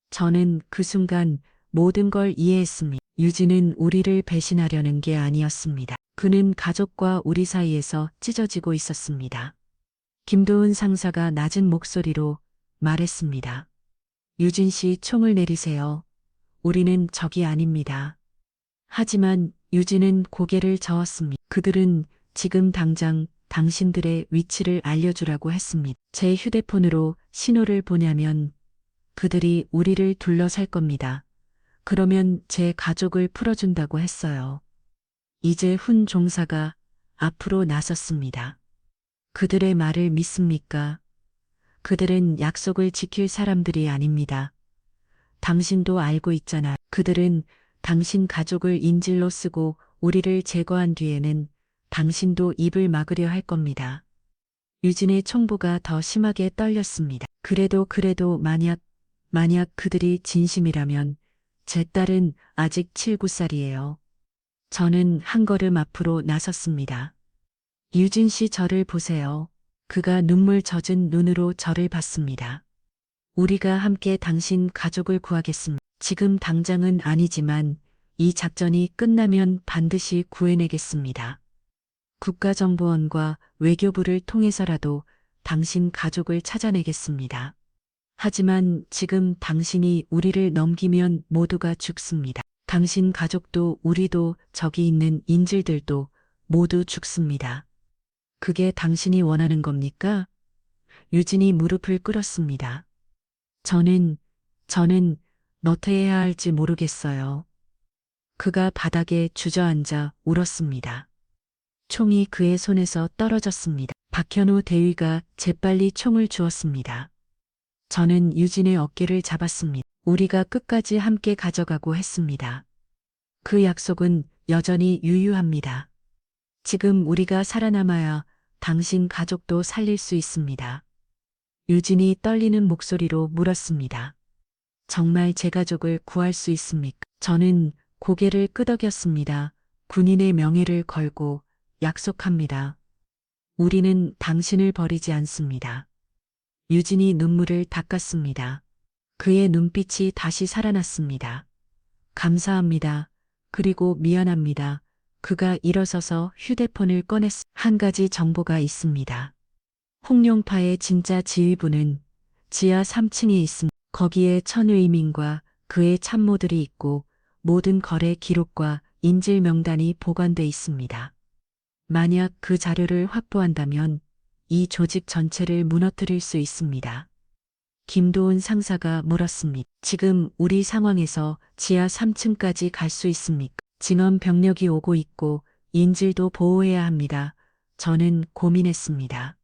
저는 그 순간 모든 걸 이해했습니다. 유진은 우리를 배신하려는 게 아니었습니다. 그는 가족과 우리 사이에서 찢어지고 있었습니다. 김도은 상사가 낮은 목소리로 말했습니다. 유진 씨 총을 내리세요. 우리는 적이 아닙니다. 하지만 유진은 고개를 저었습니다. 그들은 지금 당장 당신들의 위치를 알려주라고 했습니다. 제 휴대폰으로 신호를 보내면 그들이 우리를 둘러쌀 겁니다. 그러면 제 가족을 풀어준다고 했어요. 이재훈 종사가 앞으로 나섰습니다. 그들의 말을 믿습니까? 그들은 약속을 지킬 사람들이 아닙니다. 당신도 알고 있잖아. 그들은 당신 가족을 인질로 쓰고 우리를 제거한 뒤에는 당신도 입을 막으려 할 겁니다. 유진의 총부가 더 심하게 떨렸습니다. 그래도 만약 그들이 진심이라면 제 딸은 아직 7, 9살이에요. 저는 한 걸음 앞으로 나섰습니다. 유진 씨 저를 보세요. 그가 눈물 젖은 눈으로 저를 봤습니다. 우리가 함께 당신 가족을 구하겠습니다. 지금 당장은 아니지만 이 작전이 끝나면 반드시 구해내겠습니다. 국가정보원과 외교부를 통해서라도 당신 가족을 찾아내겠습니다. 하지만 지금 당신이 우리를 넘기면 모두가 죽습니다. 당신 가족도 우리도 저기 있는 인질들도 모두 죽습니다. 그게 당신이 원하는 겁니까? 유진이 무릎을 꿇었습니다. 저는 어떻게 해야 할지 모르겠어요. 그가 바닥에 주저앉아 울었습니다. 총이 그의 손에서 떨어졌습니다. 박현우 대위가 재빨리 총을 주었습니다. 저는 유진의 어깨를 잡았습니다. 우리가 끝까지 함께 가져가고 했습니다. 그 약속은 여전히 유효합니다. 지금 우리가 살아남아야 당신 가족도 살릴 수 있습니다. 유진이 떨리는 목소리로 물었습니다. 정말 제 가족을 구할 수 있습니까? 저는 고개를 끄덕였습니다. 군인의 명예를 걸고 약속합니다. 우리는 당신을 버리지 않습니다. 유진이 눈물을 닦았습니다. 그의 눈빛이 다시 살아났습니다. 감사합니다. 그리고 미안합니다. 그가 일어서서 휴대폰을 꺼냈습니다. 한 가지 정보가 있습니다. 홍룡파의 진짜 지휘부는 지하 3층에 있습니다. 거기에 천의민과 그의 참모들이 있고 모든 거래 기록과 인질 명단이 보관돼 있습니다. 만약 그 자료를 확보한다면 이 조직 전체를 무너뜨릴 수 있습니다. 김도은 상사가 물었습니다. 지금 우리 상황에서 지하 3층까지 갈 수 있습니까? 진원 병력이 오고 있고 인질도 보호해야 합니다. 저는 고민했습니다.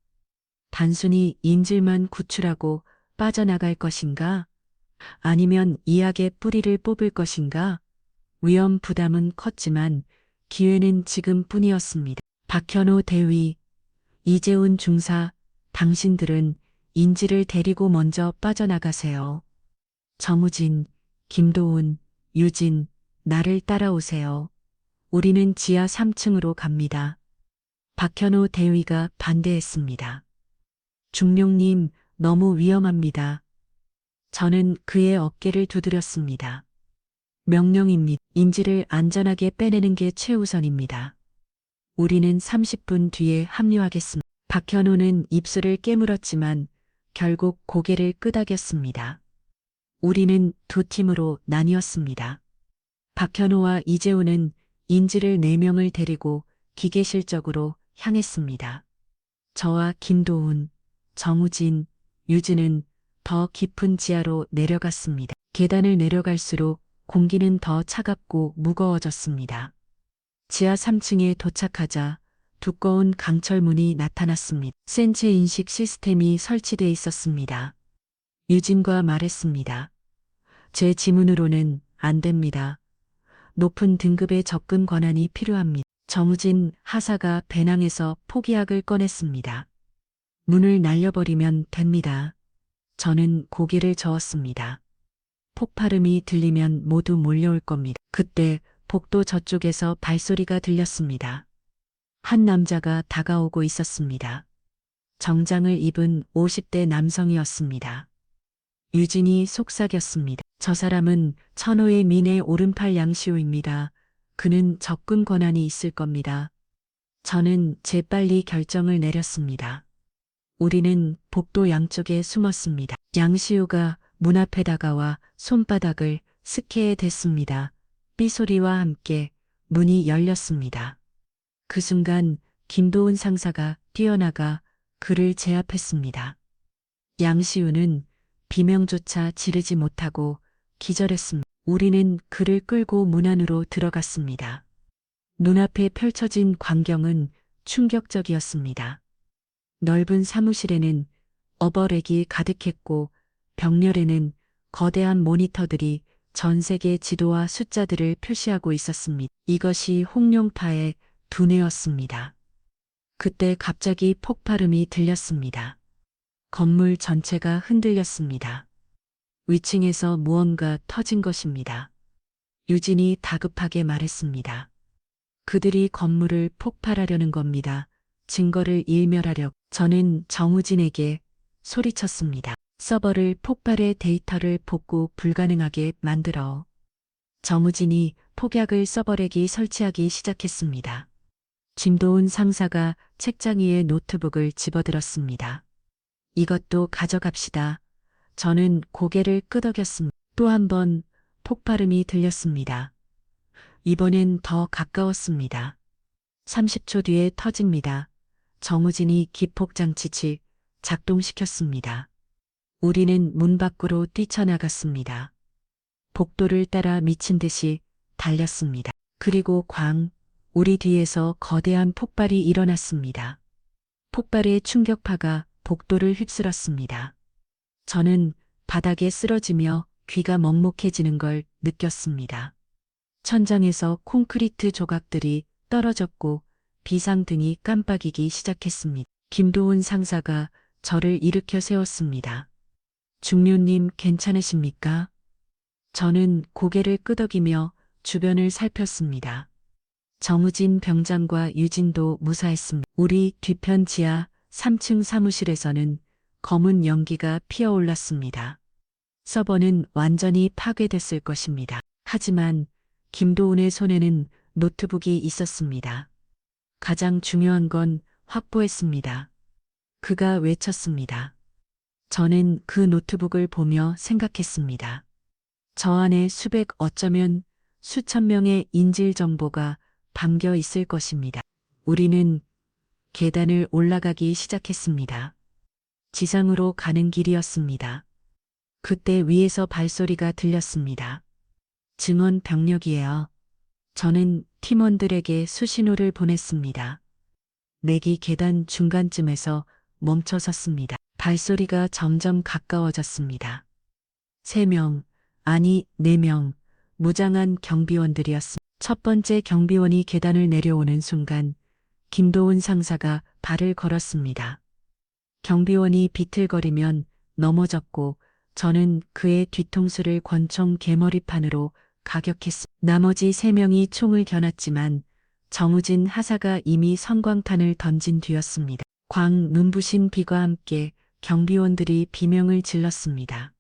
단순히 인질만 구출하고 빠져나갈 것인가? 아니면 이 악의 뿌리를 뽑을 것인가? 위험 부담은 컸지만 기회는 지금뿐이었습니다. 박현우 대위, 이재훈 중사, 당신들은 인질을 데리고 먼저 빠져나가세요. 정우진, 김도훈, 유진, 나를 따라오세요. 우리는 지하 3층으로 갑니다. 박현우 대위가 반대했습니다. 중룡님, 너무 위험합니다. 저는 그의 어깨를 두드렸습니다. 명령입니다. 인질을 안전하게 빼내는 게 최우선입니다. 우리는 30분 뒤에 합류하겠습니다. 박현우는 입술을 깨물었지만 결국 고개를 끄덕였습니다. 우리는 두 팀으로 나뉘었습니다. 박현우와 이재훈은 인질을 4명을 데리고 기계실 쪽으로 향했습니다. 저와 김도훈, 정우진, 유진은 더 깊은 지하로 내려갔습니다. 계단을 내려갈수록 공기는 더 차갑고 무거워졌습니다. 지하 3층에 도착하자 두꺼운 강철문이 나타났습니다. 센체 인식 시스템이 설치돼 있었습니다. 유진과 말했습니다. 제 지문으로는 안 됩니다. 높은 등급의 접근 권한이 필요합니다. 정우진 하사가 배낭에서 포기약을 꺼냈습니다. 문을 날려버리면 됩니다. 저는 고개를 저었습니다. 폭발음이 들리면 모두 몰려올 겁니다. 그때 복도 저쪽에서 발소리가 들렸습니다. 한 남자가 다가오고 있었습니다. 정장을 입은 50대 남성이었습니다. 유진이 속삭였습니다. 저 사람은 천호의 민의 오른팔 양시호입니다. 그는 접근 권한이 있을 겁니다. 저는 재빨리 결정을 내렸습니다. 우리는 복도 양쪽에 숨었습니다. 양시우가 문 앞에 다가와 손바닥을 스케에 댔습니다. 삐소리와 함께 문이 열렸습니다. 그 순간 김도은 상사가 뛰어나가 그를 제압했습니다. 양시우는 비명조차 지르지 못하고 기절했습니다. 우리는 그를 끌고 문 안으로 들어갔습니다. 눈앞에 펼쳐진 광경은 충격적이었습니다. 넓은 사무실에는 어버렉이 가득했고 벽면에는 거대한 모니터들이 전 세계 지도와 숫자들을 표시하고 있었습니다. 이것이 홍룡파의 두뇌였습니다. 그때 갑자기 폭발음이 들렸습니다. 건물 전체가 흔들렸습니다. 위층에서 무언가 터진 것입니다. 유진이 다급하게 말했습니다. 그들이 건물을 폭발하려는 겁니다. 증거를 일멸하려. 저는 정우진에게 소리쳤습니다. 서버를 폭발해 데이터를 복구 불가능하게 만들어. 정우진이 폭약을 서버렉이 설치하기 시작했습니다. 김도훈 상사가 책장 위에 노트북을 집어들었습니다. 이것도 가져갑시다. 저는 고개를 끄덕였습니다. 또 한 번 폭발음이 들렸습니다. 이번엔 더 가까웠습니다. 30초 뒤에 터집니다. 정우진이 기폭장치치 작동시켰습니다. 우리는 문 밖으로 뛰쳐나갔습니다. 복도를 따라 미친 듯이 달렸습니다. 그리고 우리 뒤에서 거대한 폭발이 일어났습니다. 폭발의 충격파가 복도를 휩쓸었습니다. 저는 바닥에 쓰러지며 귀가 먹먹해지는 걸 느꼈습니다. 천장에서 콘크리트 조각들이 떨어졌고 비상등이 깜빡이기 시작했습니다. 김도훈 상사가 저를 일으켜 세웠습니다. 중료님 괜찮으십니까? 저는 고개를 끄덕이며 주변을 살폈습니다. 정우진 병장과 유진도 무사했습니다. 우리 뒤편 지하 3층 사무실에서는 검은 연기가 피어올랐습니다. 서버는 완전히 파괴됐을 것입니다. 하지만 김도훈의 손에는 노트북이 있었습니다. 가장 중요한 건 확보했습니다. 그가 외쳤습니다. 저는 그 노트북을 보며 생각했습니다. 저 안에 어쩌면 수천 명의 인질 정보가 담겨 있을 것입니다. 우리는 계단을 올라가기 시작했습니다. 지상으로 가는 길이었습니다. 그때 위에서 발소리가 들렸습니다. 증원 병력이에요. 저는 팀원들에게 수신호를 보냈습니다. 넥이 계단 중간쯤에서 멈춰 섰습니다. 발소리가 점점 가까워졌습니다. 3명, 아니 4명, 무장한 경비원들이었습니다. 첫 번째 경비원이 계단을 내려오는 순간 김도훈 상사가 발을 걸었습니다. 경비원이 비틀거리면 넘어졌고 저는 그의 뒤통수를 권총 개머리판으로 가격했습니다. 나머지 3명이 총을 겨눴지만 정우진 하사가 이미 성광탄을 던진 뒤였습니다. 눈부신 비와 함께 경비원들이 비명을 질렀습니다.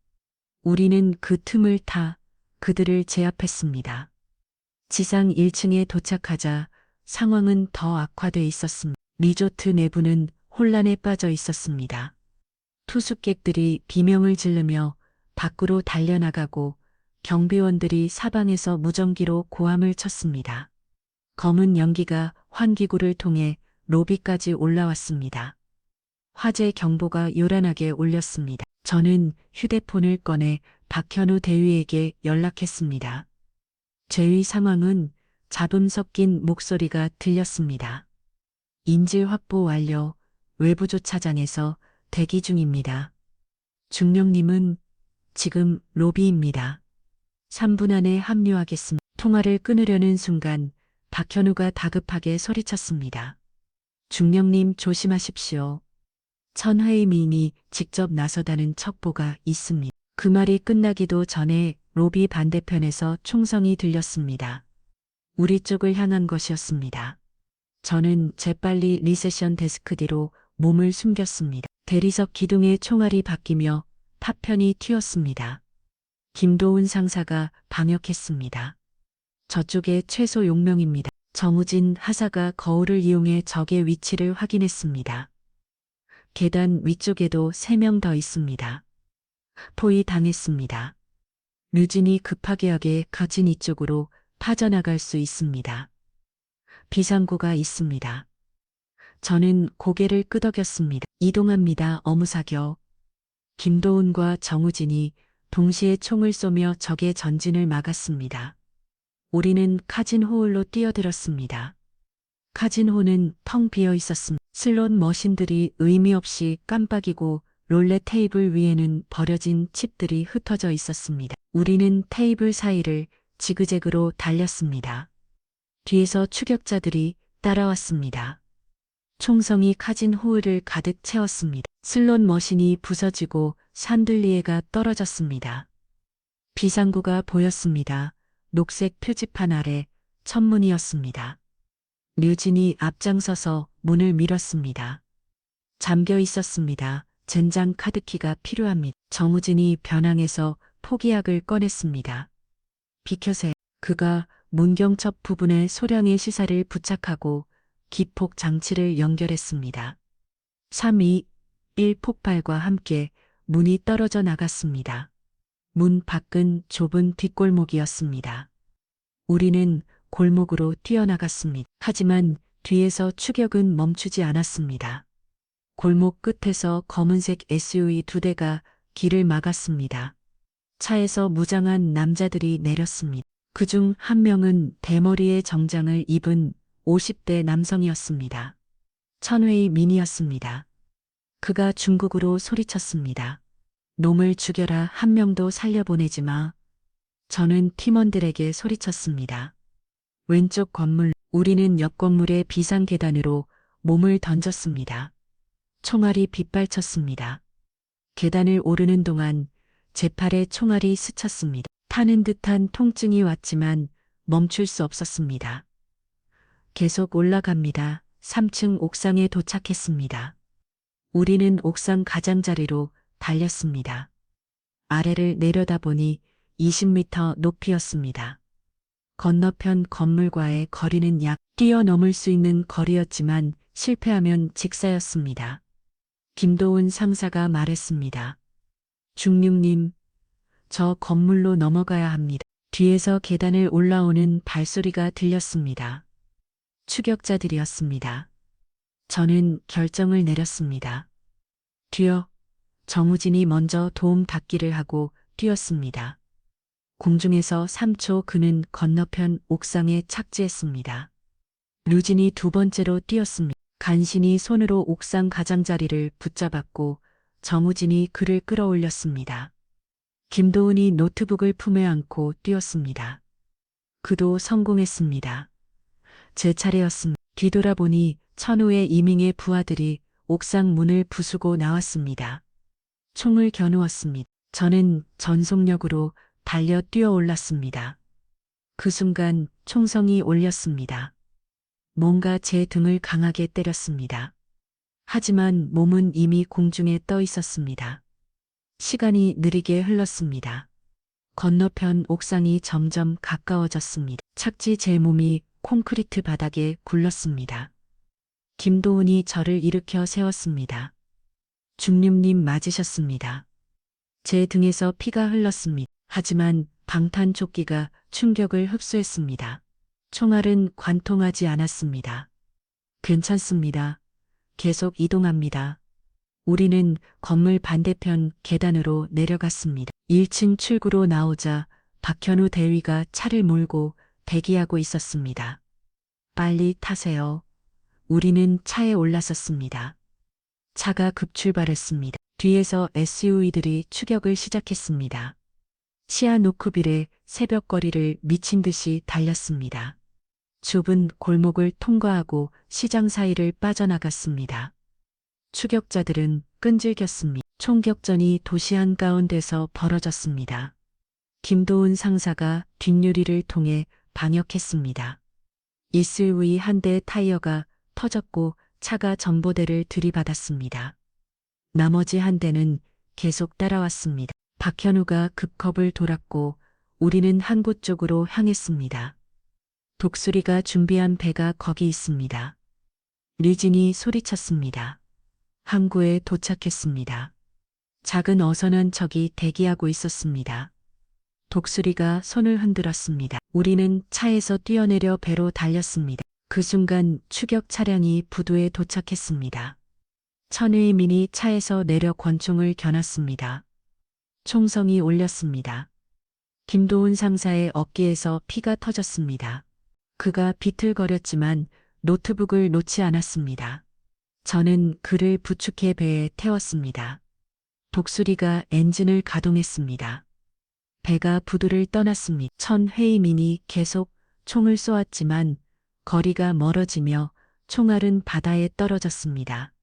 우리는 그 틈을 타 그들을 제압했습니다. 지상 1층에 도착하자 상황은 더 악화돼 있었습니다. 리조트 내부는 혼란에 빠져 있었습니다. 투숙객들이 비명을 지르며 밖으로 달려나가고 경비원들이 사방에서 무전기로 고함을 쳤습니다. 검은 연기가 환기구를 통해 로비까지 올라왔습니다. 화재 경보가 요란하게 울렸습니다. 저는 휴대폰을 꺼내 박현우 대위에게 연락했습니다. 제위 상황은 잡음 섞인 목소리가 들렸습니다. 인질 확보 완료, 외부 조차장에서 대기 중입니다. 중령님은 지금 로비입니다. 3분 안에 합류하겠습니다. 통화를 끊으려는 순간 박현우가 다급하게 소리쳤습니다. 중령님 조심하십시오. 천하의민이 직접 나서다는 첩보가 있습니다. 그 말이 끝나기도 전에 로비 반대편에서 총성이 들렸습니다. 우리 쪽을 향한 것이었습니다. 저는 재빨리 리세션 데스크 뒤로 몸을 숨겼습니다. 대리석 기둥의 총알이 바뀌며 파편이 튀었습니다. 김도훈 상사가 방역했습니다. 저쪽에 최소 6명입니다. 정우진 하사가 거울을 이용해 적의 위치를 확인했습니다. 계단 위쪽에도 3명 더 있습니다. 포위당했습니다. 류진이 급하게 하게 거진 이쪽으로 빠져나갈 수 있습니다. 비상구가 있습니다. 저는 고개를 끄덕였습니다. 이동합니다. 어무사격. 김도훈과 정우진이 동시에 총을 쏘며 적의 전진을 막았습니다. 우리는 카진호울로 뛰어들었습니다. 카진호는 텅 비어 있었습니다. 슬롯 머신들이 의미 없이 깜빡이고 롤렛 테이블 위에는 버려진 칩들이 흩어져 있었습니다. 우리는 테이블 사이를 지그재그로 달렸습니다. 뒤에서 추격자들이 따라왔습니다. 총성이 카진호울을 가득 채웠습니다. 슬롯 머신이 부서지고 샹들리에가 떨어졌습니다. 비상구가 보였습니다. 녹색 표지판 아래 천문이었습니다. 류진이 앞장서서 문을 밀었습니다. 잠겨 있었습니다. 젠장 카드키가 필요합니다. 정우진이 변항해서 포기약을 꺼냈습니다. 비켜세. 그가 문경첩 부분에 소량의 시사를 부착하고 기폭 장치를 연결했습니다. 3, 2, 1 폭발과 함께 문이 떨어져 나갔습니다. 문 밖은 좁은 뒷골목이었습니다. 우리는 골목으로 뛰어나갔습니다. 하지만 뒤에서 추격은 멈추지 않았습니다. 골목 끝에서 검은색 SUV 2대가 길을 막았습니다. 차에서 무장한 남자들이 내렸습니다. 그중 한 명은 대머리의 정장을 입은 50대 남성이었습니다. 천회의 민이었습니다. 그가 중국어로 소리쳤습니다. 놈을 죽여라. 한 명도 살려보내지 마. 저는 팀원들에게 소리쳤습니다. 왼쪽 건물, 우리는 옆 건물의 비상 계단으로 몸을 던졌습니다. 총알이 빗발쳤습니다. 계단을 오르는 동안 제 팔에 총알이 스쳤습니다. 타는 듯한 통증이 왔지만 멈출 수 없었습니다. 계속 올라갑니다. 3층 옥상에 도착했습니다. 우리는 옥상 가장자리로 달렸습니다. 아래를 내려다보니 20m 높이였습니다. 건너편 건물과의 거리는 약 뛰어넘을 수 있는 거리였지만 실패하면 직사였습니다. 김도훈 상사가 말했습니다. 중육님, 저 건물로 넘어가야 합니다. 뒤에서 계단을 올라오는 발소리가 들렸습니다. 추격자들이었습니다. 저는 결정을 내렸습니다. 뛰어. 정우진이 먼저 도움 닫기를 하고 뛰었습니다. 공중에서 3초 그는 건너편 옥상에 착지했습니다. 류진이 두 번째로 뛰었습니다. 간신히 손으로 옥상 가장자리를 붙잡았고 정우진이 그를 끌어올렸습니다. 김도훈이 노트북을 품에 안고 뛰었습니다. 그도 성공했습니다. 제 차례였습니다. 뒤돌아보니 천우의 이밍의 부하들이 옥상 문을 부수고 나왔습니다. 총을 겨누었습니다. 저는 전속력으로 달려 뛰어올랐습니다. 그 순간 총성이 울렸습니다. 뭔가 제 등을 강하게 때렸습니다. 하지만 몸은 이미 공중에 떠 있었습니다. 시간이 느리게 흘렀습니다. 건너편 옥상이 점점 가까워졌습니다. 착지 제 몸이 콘크리트 바닥에 굴렀습니다. 김도훈이 저를 일으켜 세웠습니다. 중림님 맞으셨습니다. 제 등에서 피가 흘렀습니다. 하지만 방탄조끼가 충격을 흡수했습니다. 총알은 관통하지 않았습니다. 괜찮습니다. 계속 이동합니다. 우리는 건물 반대편 계단으로 내려갔습니다. 1층 출구로 나오자 박현우 대위가 차를 몰고 대기하고 있었습니다. 빨리 타세요. 우리는 차에 올라섰습니다. 차가 급출발했습니다. 뒤에서 SUV들이 추격을 시작했습니다. 시아노크빌의 새벽거리를 미친 듯이 달렸습니다. 좁은 골목을 통과하고 시장 사이를 빠져나갔습니다. 추격자들은 끈질겼습니다. 총격전이 도시 한가운데서 벌어졌습니다. 김도훈 상사가 뒷유리를 통해 방역했습니다. SUV 한 대의 타이어가 터졌고 차가 전보대를 들이받았습니다. 나머지 한 대는 계속 따라왔습니다. 박현우가 급컵을 돌았고 우리는 항구 쪽으로 향했습니다. 독수리가 준비한 배가 거기 있습니다. 류진이 소리쳤습니다. 항구에 도착했습니다. 작은 어선한 척이 대기하고 있었습니다. 독수리가 손을 흔들었습니다. 우리는 차에서 뛰어내려 배로 달렸습니다. 그 순간 추격 차량이 부두에 도착했습니다. 천의민이 차에서 내려 권총을 겨눴습니다. 총성이 울렸습니다. 김도훈 상사의 어깨에서 피가 터졌습니다. 그가 비틀거렸지만 노트북을 놓지 않았습니다. 저는 그를 부축해 배에 태웠습니다. 독수리가 엔진을 가동했습니다. 배가 부두를 떠났습니다. 천회의민이 계속 총을 쏘았지만 거리가 멀어지며 총알은 바다에 떨어졌습니다.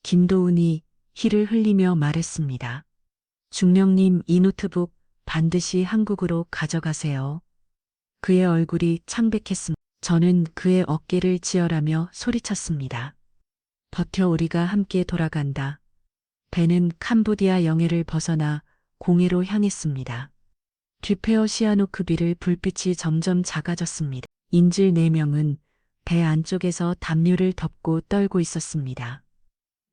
김도훈이 희를 흘리며 말했습니다. 중령님, 이 노트북 반드시 한국으로 가져가세요. 그의 얼굴이 창백했습니다. 저는 그의 어깨를 지어라며 소리쳤습니다. 버텨, 우리가 함께 돌아간다. 배는 캄보디아 영해를 벗어나 공해로 향했습니다. 뒤페어 시아노크비를 불빛이 점점 작아졌습니다. 인질 4명은 배 안쪽에서 담요를 덮고 떨고 있었습니다.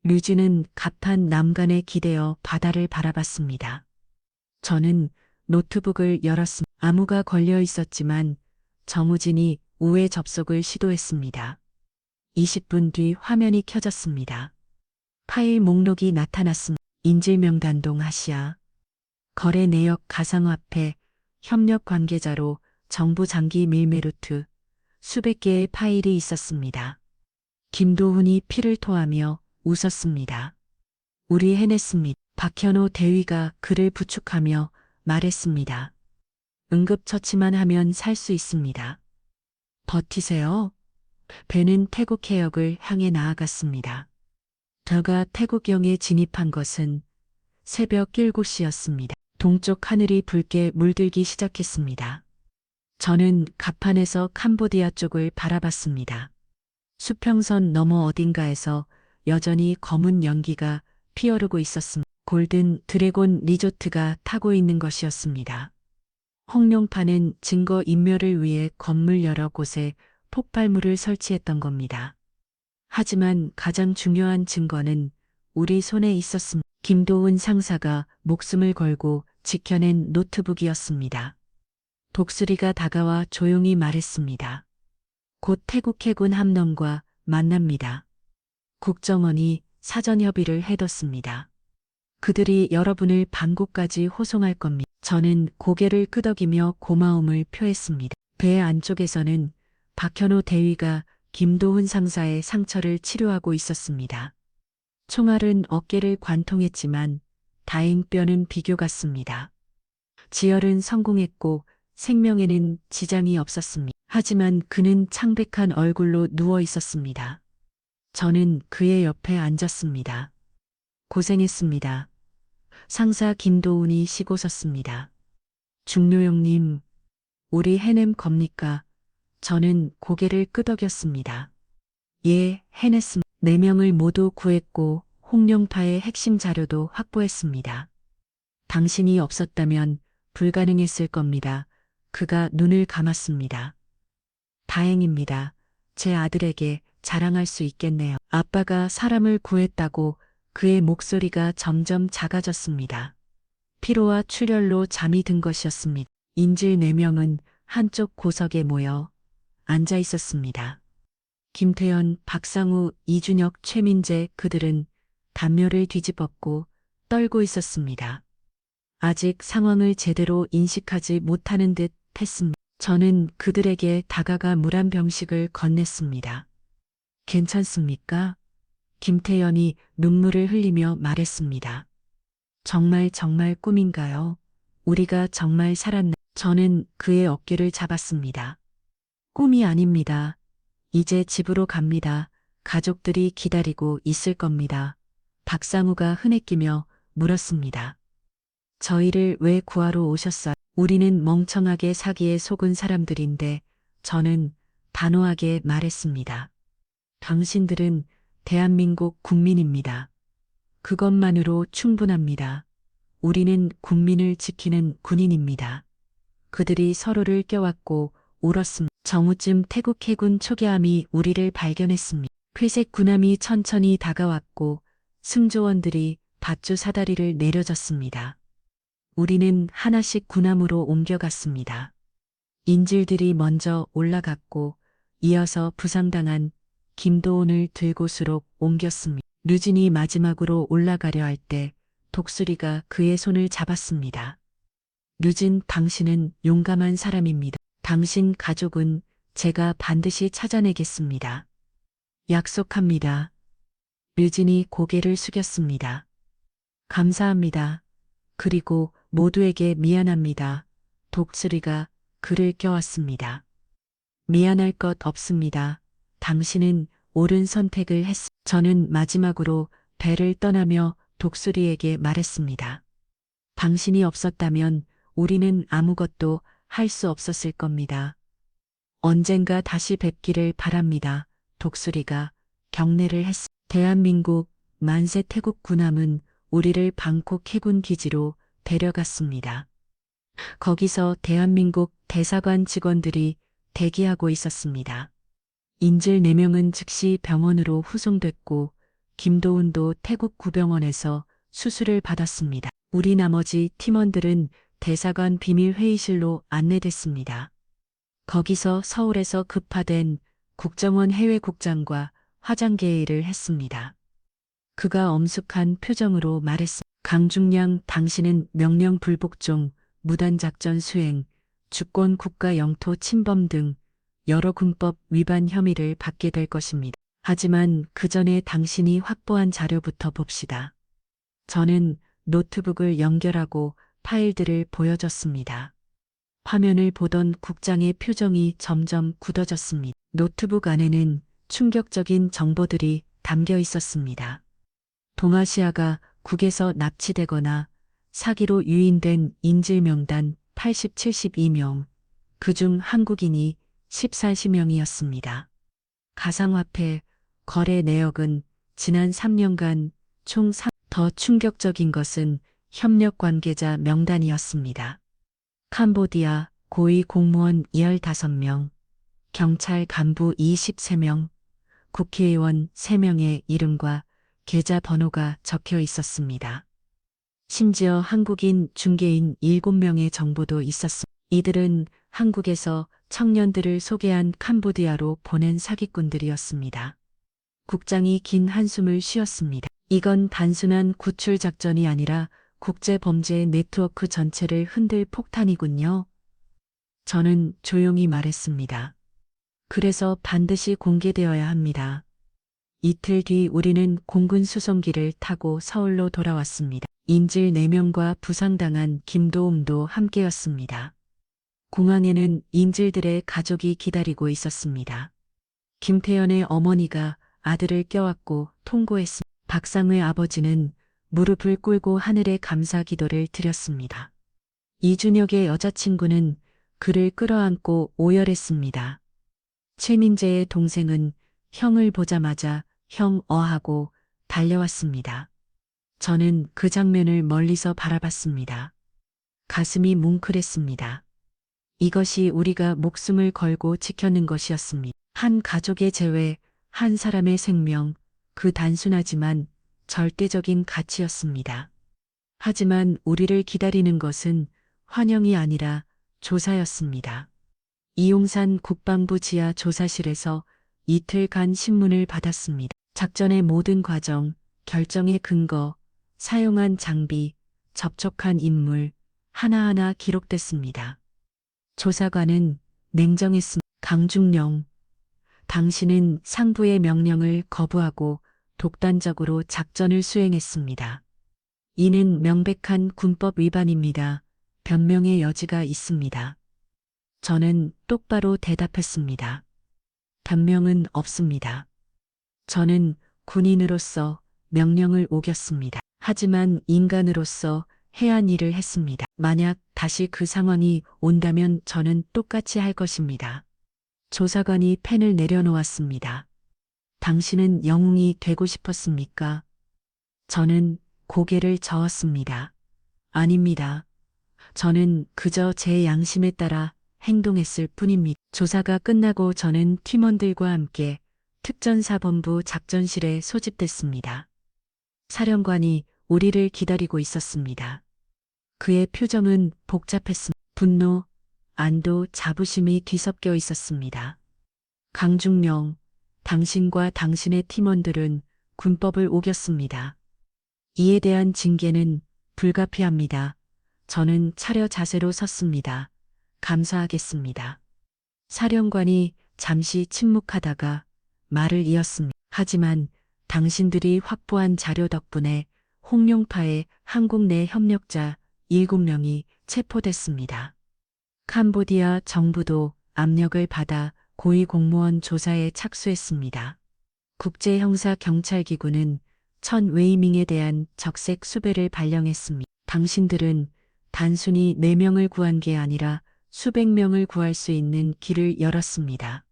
류지는 갑판 남간에 기대어 바다를 바라봤습니다. 저는 노트북을 열었습니다. 암호가 걸려 있었지만 정우진이 우회 접속을 시도했습니다. 20분 뒤 화면이 켜졌습니다. 파일 목록이 나타났습니다. 인질 명단동 아시아 거래 내역 가상화폐 협력 관계자로 정부 장기 밀메루트 수백 개의 파일이 있었습니다. 김도훈이 피를 토하며 웃었습니다. 우리 해냈습니다. 박현호 대위가 그를 부축하며 말했습니다. 응급처치만 하면 살 수 있습니다. 버티세요. 배는 태국 해역을 향해 나아갔습니다. 저가 태국경에 진입한 것은 새벽 7시였습니다. 동쪽 하늘이 붉게 물들기 시작했습니다. 저는 갑판에서 캄보디아 쪽을 바라봤습니다. 수평선 너머 어딘가에서 여전히 검은 연기가 피어르고 있었습니다. 골든 드래곤 리조트가 타고 있는 것이었습니다. 홍룡파는 증거 인멸을 위해 건물 여러 곳에 폭발물을 설치했던 겁니다. 하지만 가장 중요한 증거는 우리 손에 있었습니다. 김도훈 상사가 목숨을 걸고 지켜낸 노트북이었습니다. 독수리가 다가와 조용히 말했습니다. 곧 태국 해군 함정과 만납니다. 국정원이 사전 협의를 해뒀습니다. 그들이 여러분을 반국까지 호송할 겁니다. 저는 고개를 끄덕이며 고마움을 표했습니다. 배 안쪽에서는 박현호 대위가 김도훈 상사의 상처를 치료하고 있었습니다. 총알은 어깨를 관통했지만 다행뼈는 비교 같습니다. 지혈은 성공했고 생명에는 지장이 없었습니다. 하지만 그는 창백한 얼굴로 누워 있었습니다. 저는 그의 옆에 앉았습니다. 고생했습니다. 상사 김도훈이 쉬고 섰습니다. 중료형님, 우리 해냄 겁니까? 저는 고개를 끄덕였습니다. 예, 해냈습니다. 4명을 모두 구했고 홍룡파의 핵심 자료도 확보했습니다. 당신이 없었다면 불가능했을 겁니다. 그가 눈을 감았습니다. 다행입니다. 제 아들에게 자랑할 수 있겠네요. 아빠가 사람을 구했다고 그의 목소리가 점점 작아졌습니다. 피로와 출혈로 잠이 든 것이었습니다. 인질 4명은 한쪽 고석에 모여 앉아 있었습니다. 김태현, 박상우, 이준혁, 최민재 그들은 담요를 뒤집었고 떨고 있었습니다. 아직 상황을 제대로 인식하지 못하는 듯 했습니다. 저는 그들에게 다가가 물 한 병씩을 건넸습니다. 괜찮습니까? 김태현이 눈물을 흘리며 말했습니다. 정말 꿈인가요? 우리가 정말 살았나? 저는 그의 어깨를 잡았습니다. 꿈이 아닙니다. 이제 집으로 갑니다. 가족들이 기다리고 있을 겁니다. 박상우가 흐느끼며 물었습니다. 저희를 왜 구하러 오셨어요? 우리는 멍청하게 사기에 속은 사람들인데 저는 단호하게 말했습니다. 당신들은 대한민국 국민입니다. 그것만으로 충분합니다. 우리는 국민을 지키는 군인입니다. 그들이 서로를 껴안고 울었습니다. 정오쯤 태국 해군 초계함이 우리를 발견했습니다. 회색 군함이 천천히 다가왔고 승조원들이 밧줄 사다리를 내려줬습니다. 우리는 하나씩 군함으로 옮겨갔습니다. 인질들이 먼저 올라갔고 이어서 부상당한 김도훈을 들곳으로 옮겼습니다. 류진이 마지막으로 올라가려 할 때 독수리가 그의 손을 잡았습니다. 류진, 당신은 용감한 사람입니다. 당신 가족은 제가 반드시 찾아내겠습니다. 약속합니다. 류진이 고개를 숙였습니다. 감사합니다. 그리고 모두에게 미안합니다. 독수리가 그를 껴왔습니다. 미안할 것 없습니다. 당신은 옳은 선택을 저는 마지막으로 배를 떠나며 독수리에게 말했습니다. 당신이 없었다면 우리는 아무것도 할 수 없었을 겁니다. 언젠가 다시 뵙기를 바랍니다. 독수리가 경례를 대한민국 만세 태국 군함은 우리를 방콕 해군 기지로 데려갔습니다. 거기서 대한민국 대사관 직원들이 대기하고 있었습니다. 인질 4명은 즉시 병원으로 후송됐고 김도훈도 태국 구병원에서 수술을 받았습니다. 우리 나머지 팀원들은 대사관 비밀회의실로 안내됐습니다. 거기서 서울에서 급파된 국정원 해외국장과 화장개의를 했습니다. 그가 엄숙한 표정으로 말했습니다. 강중량, 당신은 명령 불복종, 무단작전 수행, 주권 국가 영토 침범 등 여러 군법 위반 혐의를 받게 될 것입니다. 하지만 그 전에 당신이 확보한 자료부터 봅시다. 저는 노트북을 연결하고 파일들을 보여줬습니다. 화면을 보던 국장의 표정이 점점 굳어졌습니다. 노트북 안에는 충격적인 정보들이 담겨 있었습니다. 동아시아가 국에서 납치되거나 사기로 유인된 인질 명단 72명, 그중 한국인이 14명이었습니다. 가상화폐 거래 내역은 지난 3년간 총 더 충격적인 것은 협력 관계자 명단이었습니다. 캄보디아 고위 공무원 15명, 경찰 간부 23명, 국회의원 3명의 이름과 계좌번호가 적혀 있었습니다. 심지어 한국인 중개인 7명의 정보도 있었습니다. 이들은 한국에서 청년들을 소개한 캄보디아로 보낸 사기꾼들이었습니다. 국장이 긴 한숨을 쉬었습니다. 이건 단순한 구출 작전이 아니라 국제범죄 네트워크 전체를 흔들 폭탄이군요. 저는 조용히 말했습니다. 그래서 반드시 공개되어야 합니다. 이틀 뒤 우리는 공군 수송기를 타고 서울로 돌아왔습니다. 인질 4명과 부상당한 김도움도 함께였습니다. 공항에는 인질들의 가족이 기다리고 있었습니다. 김태연의 어머니가 아들을 껴안고 통고했습니다. 박상우의 아버지는 무릎을 꿇고 하늘에 감사 기도를 드렸습니다. 이준혁의 여자친구는 그를 끌어안고 오열했습니다. 최민재의 동생은 형을 보자마자 형 하고 달려왔습니다. 저는 그 장면을 멀리서 바라봤습니다. 가슴이 뭉클했습니다. 이것이 우리가 목숨을 걸고 지켜낸 것이었습니다. 한 가족의 재회, 한 사람의 생명, 그 단순하지만 절대적인 가치였습니다. 하지만 우리를 기다리는 것은 환영이 아니라 조사였습니다. 이용산 국방부 지하 조사실에서 이틀간 신문을 받았습니다. 작전의 모든 과정, 결정의 근거, 사용한 장비, 접촉한 인물, 하나하나 기록됐습니다. 조사관은 냉정했습니다. 강중령, 당신은 상부의 명령을 거부하고 독단적으로 작전을 수행했습니다. 이는 명백한 군법 위반입니다. 변명의 여지가 있습니다. 저는 똑바로 대답했습니다. 변명은 없습니다. 저는 군인으로서 명령을 오겼습니다. 하지만 인간으로서 해야 할 일을 했습니다. 만약 다시 그 상황이 온다면 저는 똑같이 할 것입니다. 조사관이 펜을 내려놓았습니다. 당신은 영웅이 되고 싶었습니까? 저는 고개를 저었습니다. 아닙니다. 저는 그저 제 양심에 따라 행동했을 뿐입니다. 조사가 끝나고 저는 팀원들과 함께 특전사본부 작전실에 소집됐습니다. 사령관이 우리를 기다리고 있었습니다. 그의 표정은 복잡했습니다. 분노, 안도, 자부심이 뒤섞여 있었습니다. 강중령, 당신과 당신의 팀원들은 군법을 어겼습니다. 이에 대한 징계는 불가피합니다. 저는 차려 자세로 섰습니다. 감사하겠습니다. 사령관이 잠시 침묵하다가 말을 이었습니다. 하지만 당신들이 확보한 자료 덕분에 홍룡파의 한국 내 협력자 7명이 체포됐습니다. 캄보디아 정부도 압력을 받아 고위공무원 조사에 착수했습니다. 국제형사경찰기구는 천 웨이밍에 대한 적색 수배를 발령했습니다. 당신들은 단순히 4명을 구한 게 아니라 수백 명을 구할 수 있는 길을 열었습니다.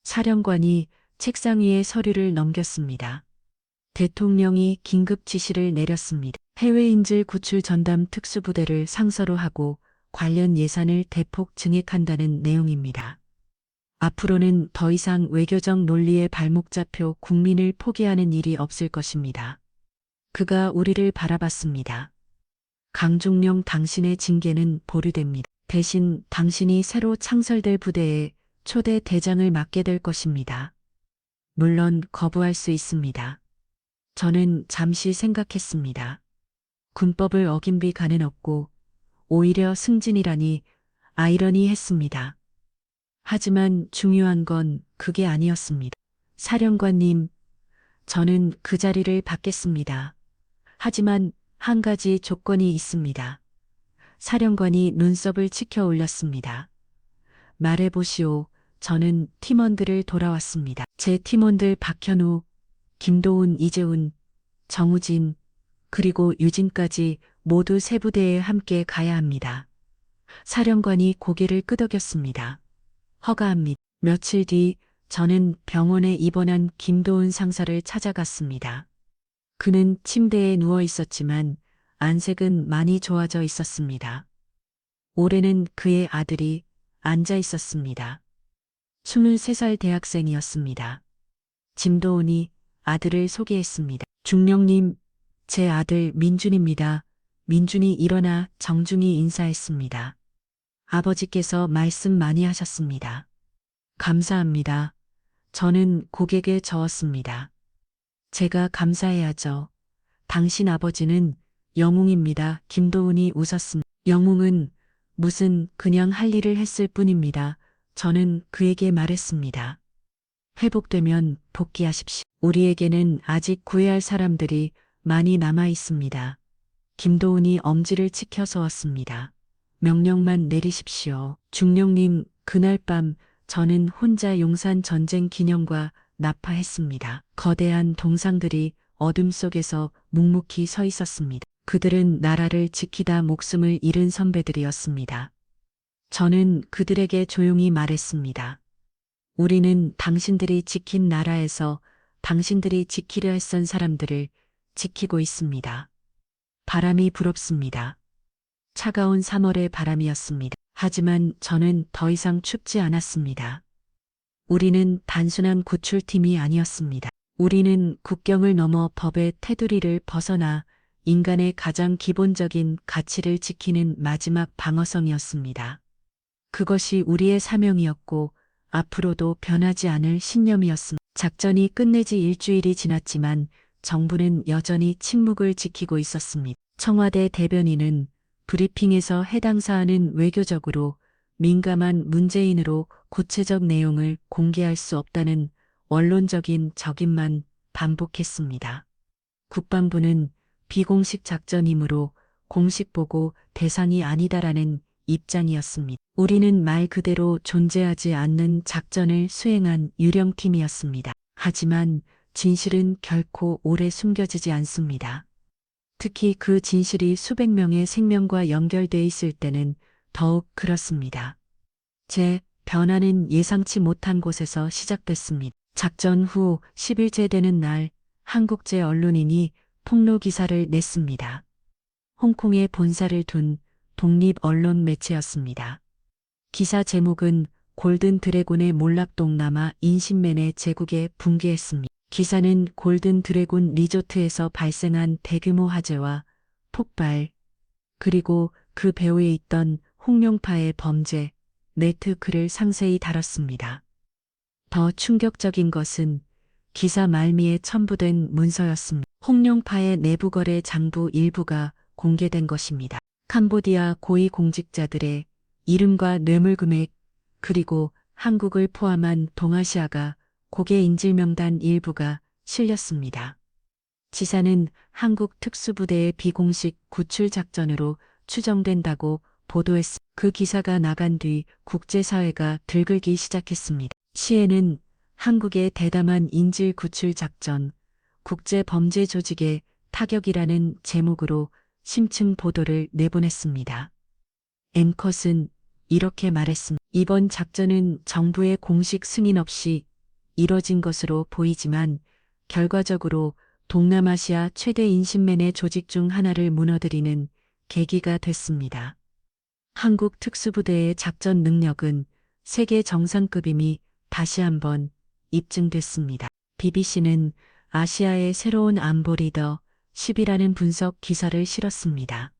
사령관이 책상 위에 서류를 넘겼습니다. 대통령이 긴급 지시를 내렸습니다. 해외인질 구출 전담 특수부대를 상서로 하고 관련 예산을 대폭 증액한다는 내용입니다. 앞으로는 더 이상 외교적 논리에 발목 잡혀 국민을 포기하는 일이 없을 것입니다. 그가 우리를 바라봤습니다. 강중령 당신의 징계는 보류됩니다. 대신 당신이 새로 창설될 부대의 초대 대장을 맡게 될 것입니다. 물론 거부할 수 있습니다. 저는 잠시 생각했습니다. 군법을 어긴 비간은 없고 오히려 승진이라니 아이러니했습니다. 하지만 중요한 건 그게 아니었습니다. 사령관님, 저는 그 자리를 받겠습니다. 하지만 한 가지 조건이 있습니다. 사령관이 눈썹을 치켜 올렸습니다. 말해보시오. 저는 팀원들을 돌아왔습니다. 제 팀원들 박현우, 김도훈, 이재훈, 정우진, 그리고 유진까지 모두 세 부대에 함께 가야 합니다. 사령관이 고개를 끄덕였습니다. 허가합니다. 며칠 뒤 저는 병원에 입원한 김도훈 상사를 찾아갔습니다. 그는 침대에 누워 있었지만 안색은 많이 좋아져 있었습니다. 올해는 그의 아들이 앉아 있었습니다. 23살 대학생이었습니다. 김도훈이 아들을 소개했습니다. 중령님, 제 아들 민준입니다. 민준이 일어나 정중히 인사했습니다. 아버지께서 말씀 많이 하셨습니다. 감사합니다. 저는 고개에 저었습니다. 제가 감사해야죠. 당신 아버지는 영웅입니다. 김도훈이 웃었습니다. 영웅은 무슨 그냥 할 일을 했을 뿐입니다. 저는 그에게 말했습니다. 회복되면 복귀하십시오. 우리에게는 아직 구해야 할 사람들이 많이 남아 있습니다. 김도훈이 엄지를 치켜 서었습니다. 명령만 내리십시오. 중령님, 그날 밤 저는 혼자 용산 전쟁 기념과 나파했습니다. 거대한 동상들이 어둠 속에서 묵묵히 서 있었습니다. 그들은 나라를 지키다 목숨을 잃은 선배들이었습니다. 저는 그들에게 조용히 말했습니다. 우리는 당신들이 지킨 나라에서 당신들이 지키려 했던 사람들을 지키고 있습니다. 바람이 불었습니다. 차가운 3월의 바람이었습니다. 하지만 저는 더 이상 춥지 않았습니다. 우리는 단순한 구출팀이 아니었습니다. 우리는 국경을 넘어 법의 테두리를 벗어나 인간의 가장 기본적인 가치를 지키는 마지막 방어성이었습니다. 그것이 우리의 사명이었고 앞으로도 변하지 않을 신념이었습니다. 작전이 끝내지 일주일이 지났지만 정부는 여전히 침묵을 지키고 있었습니다. 청와대 대변인은 브리핑에서 해당 사안은 외교적으로 민감한 문제인으로 구체적 내용을 공개할 수 없다는 원론적인 적임만 반복했습니다. 국방부는 비공식 작전이므로 공식 보고 대상이 아니다라는 입장이었습니다. 우리는 말 그대로 존재하지 않는 작전을 수행한 유령팀이었습니다. 하지만 진실은 결코 오래 숨겨지지 않습니다. 특히 그 진실이 수백 명의 생명과 연결돼 있을 때는 더욱 그렇습니다. 제 변화는 예상치 못한 곳에서 시작됐습니다. 작전 후 10일째 되는 날 한국제 언론인이 폭로 기사를 냈습니다. 홍콩에 본사를 둔 독립 언론 매체였습니다. 기사 제목은 골든 드래곤의 몰락 동남아 인신맨의 제국에 붕괴했습니다. 기사는 골든 드래곤 리조트에서 발생한 대규모 화재와 폭발, 그리고 그 배후에 있던 홍룡파의 범죄, 네트워크를 상세히 다뤘습니다. 더 충격적인 것은 기사 말미에 첨부된 문서였습니다. 홍룡파의 내부 거래 장부 일부가 공개된 것입니다. 캄보디아 고위공직자들의 이름과 뇌물 금액, 그리고 한국을 포함한 동아시아가 고개 인질 명단 일부가 실렸습니다. 지사는 한국 특수부대의 비공식 구출 작전으로 추정된다고 보도했습니다. 그 기사가 나간 뒤 국제사회가 들끓기 시작했습니다. 시에는 한국의 대담한 인질 구출 작전, 국제범죄 조직의 타격이라는 제목으로 심층 보도를 내보냈습니다. 앵컷은 이렇게 말했습니다. 이번 작전은 정부의 공식 승인 없이 이뤄진 것으로 보이지만 결과적으로 동남아시아 최대 인신매매 조직 중 하나를 무너뜨리는 계기가 됐습니다. 한국 특수부대의 작전 능력은 세계 정상급임이 다시 한번 입증됐습니다. BBC는 아시아의 새로운 안보 리더 10이라는 분석 기사를 실었습니다.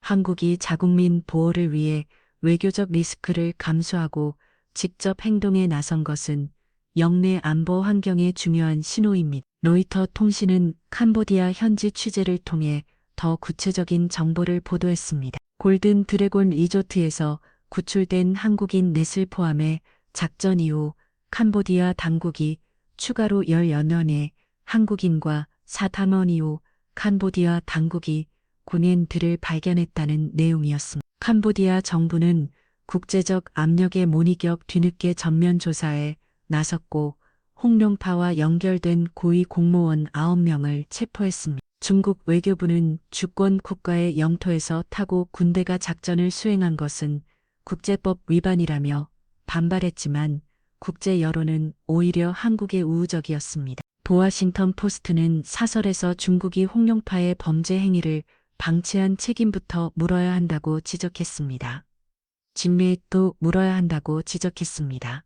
한국이 자국민 보호를 위해 외교적 리스크를 감수하고 직접 행동에 나선 것은 영내 안보 환경의 중요한 신호입니다. 로이터 통신은 캄보디아 현지 취재를 통해 더 구체적인 정보를 보도했습니다. 골든 드래곤 리조트에서 구출된 한국인 넷을 포함해 작전 이후 캄보디아 당국이 추가로 10여명의 한국인과 사탐원 이후 캄보디아 당국이 군인들을 발견했다는 내용이었습니다. 캄보디아 정부는 국제적 압력에 못 이겨 뒤늦게 전면 조사에 나섰고 홍룡파와 연결된 고위 공무원 9명을 체포했습니다. 중국 외교부는 주권 국가의 영토에서 타고 군대가 작전을 수행한 것은 국제법 위반이라며 반발했지만 국제 여론은 오히려 한국에 우호적이었습니다. 워싱턴 포스트는 사설에서 중국이 홍룡파의 범죄 행위를 방치한 책임부터 물어야 한다고 지적했습니다. 진맥도 물어야 한다고 지적했습니다.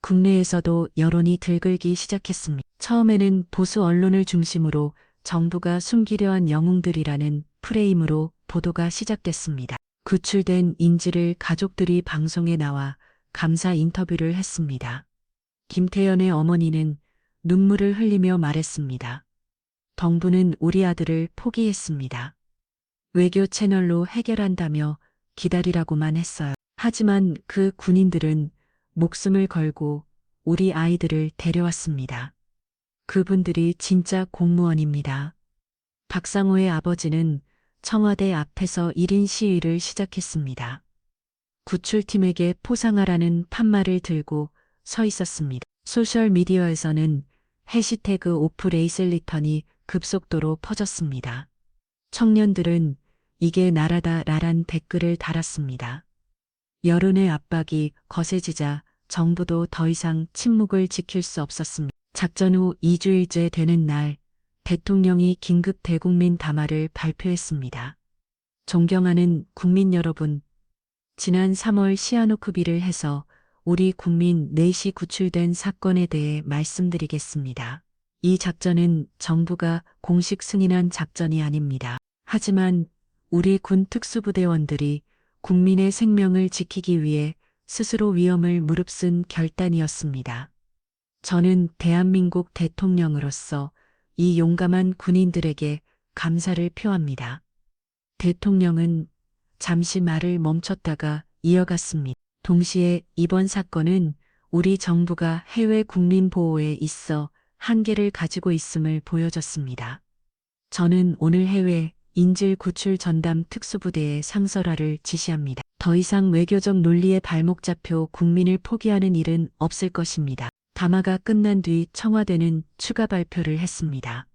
국내에서도 여론이 들끓기 시작했습니다. 처음에는 보수 언론을 중심으로 정부가 숨기려 한 영웅들이라는 프레임으로 보도가 시작됐습니다. 구출된 인질을 가족들이 방송에 나와 감사 인터뷰를 했습니다. 김태연의 어머니는 눈물을 흘리며 말했습니다. 정부는 우리 아들을 포기했습니다. 외교 채널로 해결한다며 기다리라고만 했어요. 하지만 그 군인들은 목숨을 걸고 우리 아이들을 데려왔습니다. 그분들이 진짜 공무원입니다. 박상호의 아버지는 청와대 앞에서 1인 시위를 시작했습니다. 구출팀에게 포상하라는 판말을 들고 서 있었습니다. 소셜미디어에서는 해시태그 오프 레이셀리턴이 급속도로 퍼졌습니다. 청년들은 이게 나라다 라란 댓글을 달았습니다. 여론의 압박이 거세지자 정부도 더 이상 침묵을 지킬 수 없었습니다. 작전 후 2주일째 되는 날, 대통령이 긴급 대국민 담화를 발표했습니다. 존경하는 국민 여러분, 지난 3월 시아노크비를 해서 우리 국민 넷이 구출된 사건에 대해 말씀드리겠습니다. 이 작전은 정부가 공식 승인한 작전이 아닙니다. 하지만 우리 군 특수부대원들이 국민의 생명을 지키기 위해 스스로 위험을 무릅쓴 결단이었습니다. 저는 대한민국 대통령으로서 이 용감한 군인들에게 감사를 표합니다. 대통령은 잠시 말을 멈췄다가 이어갔습니다. 동시에 이번 사건은 우리 정부가 해외 국민 보호에 있어 한계를 가지고 있음을 보여줬습니다. 저는 오늘 해외 인질 구출 전담 특수부대의 상설화를 지시합니다. 더 이상 외교적 논리에 발목 잡혀 국민을 포기하는 일은 없을 것입니다. 담화가 끝난 뒤 청와대는 추가 발표를 했습니다.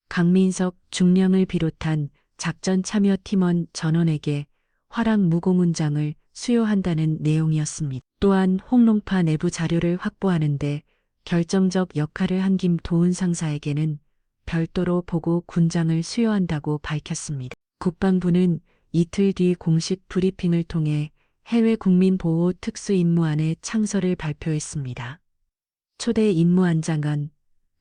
강민석 중령을 비롯한 작전 참여 팀원 전원에게 화랑 무고문장을 수여한다는 내용이었습니다. 또한 홍룡파 내부 자료를 확보하는데 결정적 역할을 한 김도훈 상사에게는 별도로 보고 군장을 수여한다고 밝혔습니다. 국방부는 이틀 뒤 공식 브리핑을 통해 해외 국민보호 특수임무안의 창설을 발표했습니다. 초대 임무안장은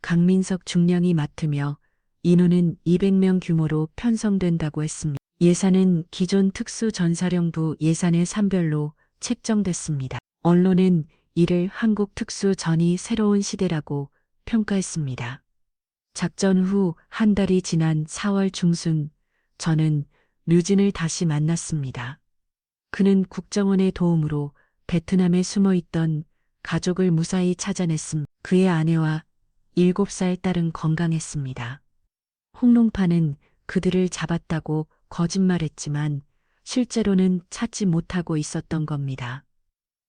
강민석 중령이 맡으며 인원은 200명 규모로 편성된다고 했습니다. 예산은 기존 특수전사령부 예산의 3배로 책정됐습니다. 언론은 이를 한국 특수전이 새로운 시대라고 평가했습니다. 작전 후 한 달이 지난 4월 중순 저는 류진을 다시 만났습니다. 그는 국정원의 도움으로 베트남에 숨어 있던 가족을 무사히 찾아냈습니다. 그의 아내와 7살 딸은 건강했습니다. 홍롱파는 그들을 잡았다고 거짓말했지만 실제로는 찾지 못하고 있었던 겁니다.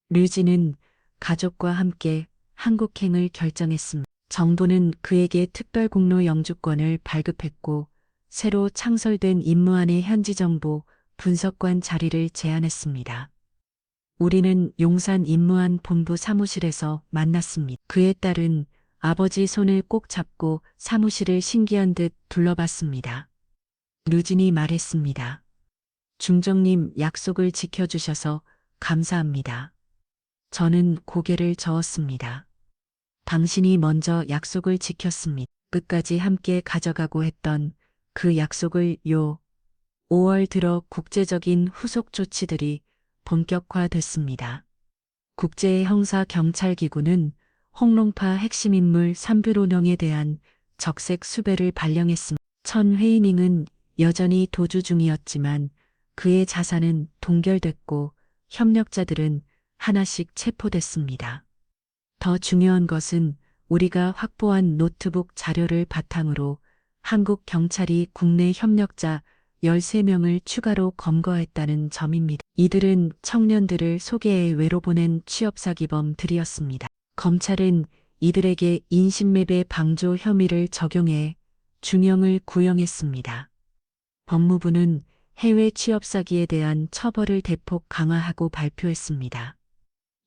류진은 가족과 함께 한국행을 결정했습니다. 정부는 그에게 특별공로 영주권을 발급했고 새로 창설된 임무안의 현지정보 분석관 자리를 제안했습니다. 우리는 용산 임무안 본부 사무실에서 만났습니다. 그의 딸은 아버지 손을 꼭 잡고 사무실을 신기한 듯 둘러봤습니다. 류진이 말했습니다. 중정님 약속을 지켜주셔서 감사합니다. 저는 고개를 저었습니다. 당신이 먼저 약속을 지켰습니다. 끝까지 함께 가져가고 했던 그 약속을 5월 들어 국제적인 후속 조치들이 본격화됐습니다. 국제형사경찰기구는 홍롱파 핵심 인물 3뷰로령에 대한 적색 수배를 발령했습니다. 천 회이닝은 여전히 도주 중이었지만 그의 자산은 동결됐고 협력자들은 하나씩 체포됐습니다. 더 중요한 것은 우리가 확보한 노트북 자료를 바탕으로 한국 경찰이 국내 협력자 13명을 추가로 검거했다는 점입니다. 이들은 청년들을 소개해 외로 보낸 취업사기범들이었습니다. 검찰은 이들에게 인신매매 방조 혐의를 적용해 중형을 구형했습니다. 법무부는 해외 취업사기에 대한 처벌을 대폭 강화하고 발표했습니다.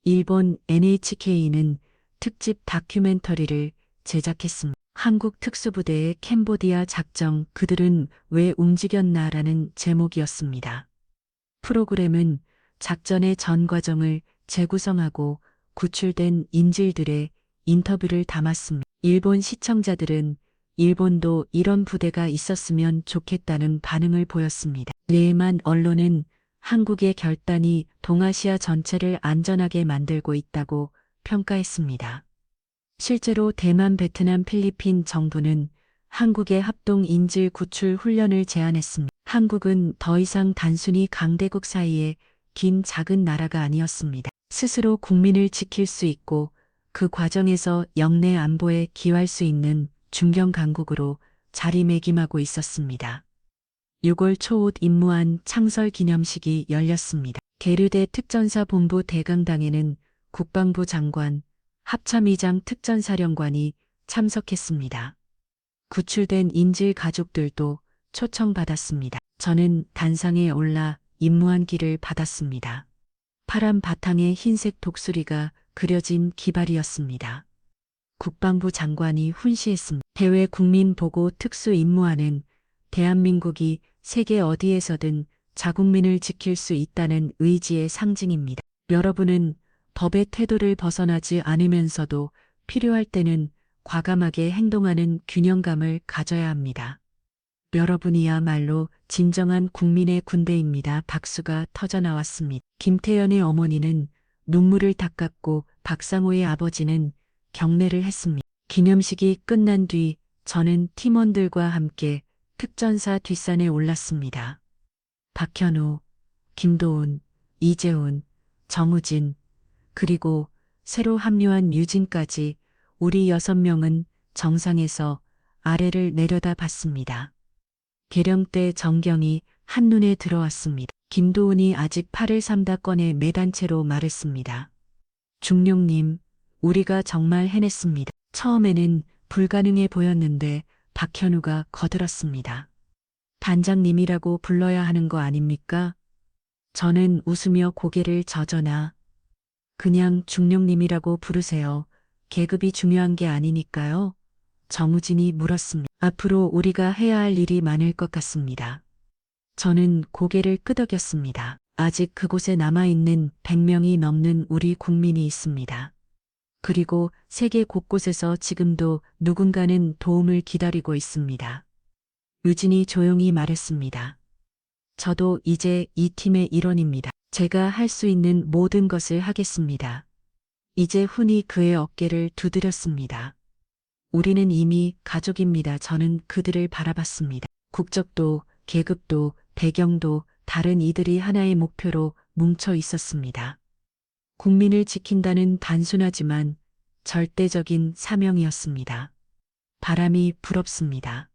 일본 NHK는 특집 다큐멘터리를 제작했습니다. 한국 특수부대의 캄보디아 작전 그들은 왜 움직였나라는 제목이었습니다. 프로그램은 작전의 전 과정을 재구성하고 구출된 인질들의 인터뷰를 담았습니다. 일본 시청자들은 일본도 이런 부대가 있었으면 좋겠다는 반응을 보였습니다. 네만 언론은 한국의 결단이 동아시아 전체를 안전하게 만들고 있다고 평가했습니다. 실제로 대만, 베트남, 필리핀 정부는 한국의 합동 인질 구출 훈련을 제안했습니다. 한국은 더 이상 단순히 강대국 사이의 긴 작은 나라가 아니었습니다. 스스로 국민을 지킬 수 있고 그 과정에서 영내 안보에 기여할 수 있는 중견 강국으로 자리매김하고 있었습니다. 6월 초옷 임무안 창설 기념식이 열렸습니다. 계류대 특전사본부 대강당에는 국방부 장관, 합참의장 특전사령관이 참석했습니다. 구출된 인질 가족들도 초청받았습니다. 저는 단상에 올라 임무안 길을 받았습니다. 파란 바탕에 흰색 독수리가 그려진 기발이었습니다. 국방부 장관이 훈시했습니다. 해외 국민 보고 특수 임무안은 대한민국이 세계 어디에서든 자국민을 지킬 수 있다는 의지의 상징입니다. 여러분은 법의 태도를 벗어나지 않으면서도 필요할 때는 과감하게 행동하는 균형감을 가져야 합니다. 여러분이야말로 진정한 국민의 군대입니다. 박수가 터져나왔습니다. 김태연의 어머니는 눈물을 닦았고 박상호의 아버지는 경례를 했습니다. 기념식이 끝난 뒤 저는 팀원들과 함께 특전사 뒷산에 올랐습니다. 박현우, 김도훈, 이재훈, 정우진, 그리고 새로 합류한 유진까지 우리 6명은 정상에서 아래를 내려다 봤습니다. 계령대 정경이 한눈에 들어왔습니다. 김도훈이 아직 팔을 삼다 꺼내 매단 채로 말했습니다. 중령님, 우리가 정말 해냈습니다. 처음에는 불가능해 보였는데 박현우가 거들었습니다. 단장님이라고 불러야 하는 거 아닙니까? 저는 웃으며 고개를 젓어나 그냥 중령님이라고 부르세요. 계급이 중요한 게 아니니까요. 정우진이 물었습니다. 앞으로 우리가 해야 할 일이 많을 것 같습니다. 저는 고개를 끄덕였습니다. 아직 그곳에 남아있는 100명이 넘는 우리 국민이 있습니다. 그리고 세계 곳곳에서 지금도 누군가는 도움을 기다리고 있습니다. 유진이 조용히 말했습니다. 저도 이제 이 팀의 일원입니다. 제가 할 수 있는 모든 것을 하겠습니다. 이제 훈이 그의 어깨를 두드렸습니다. 우리는 이미 가족입니다. 저는 그들을 바라봤습니다. 국적도, 계급도, 배경도 다른 이들이 하나의 목표로 뭉쳐 있었습니다. 국민을 지킨다는 단순하지만 절대적인 사명이었습니다. 바람이 부럽습니다.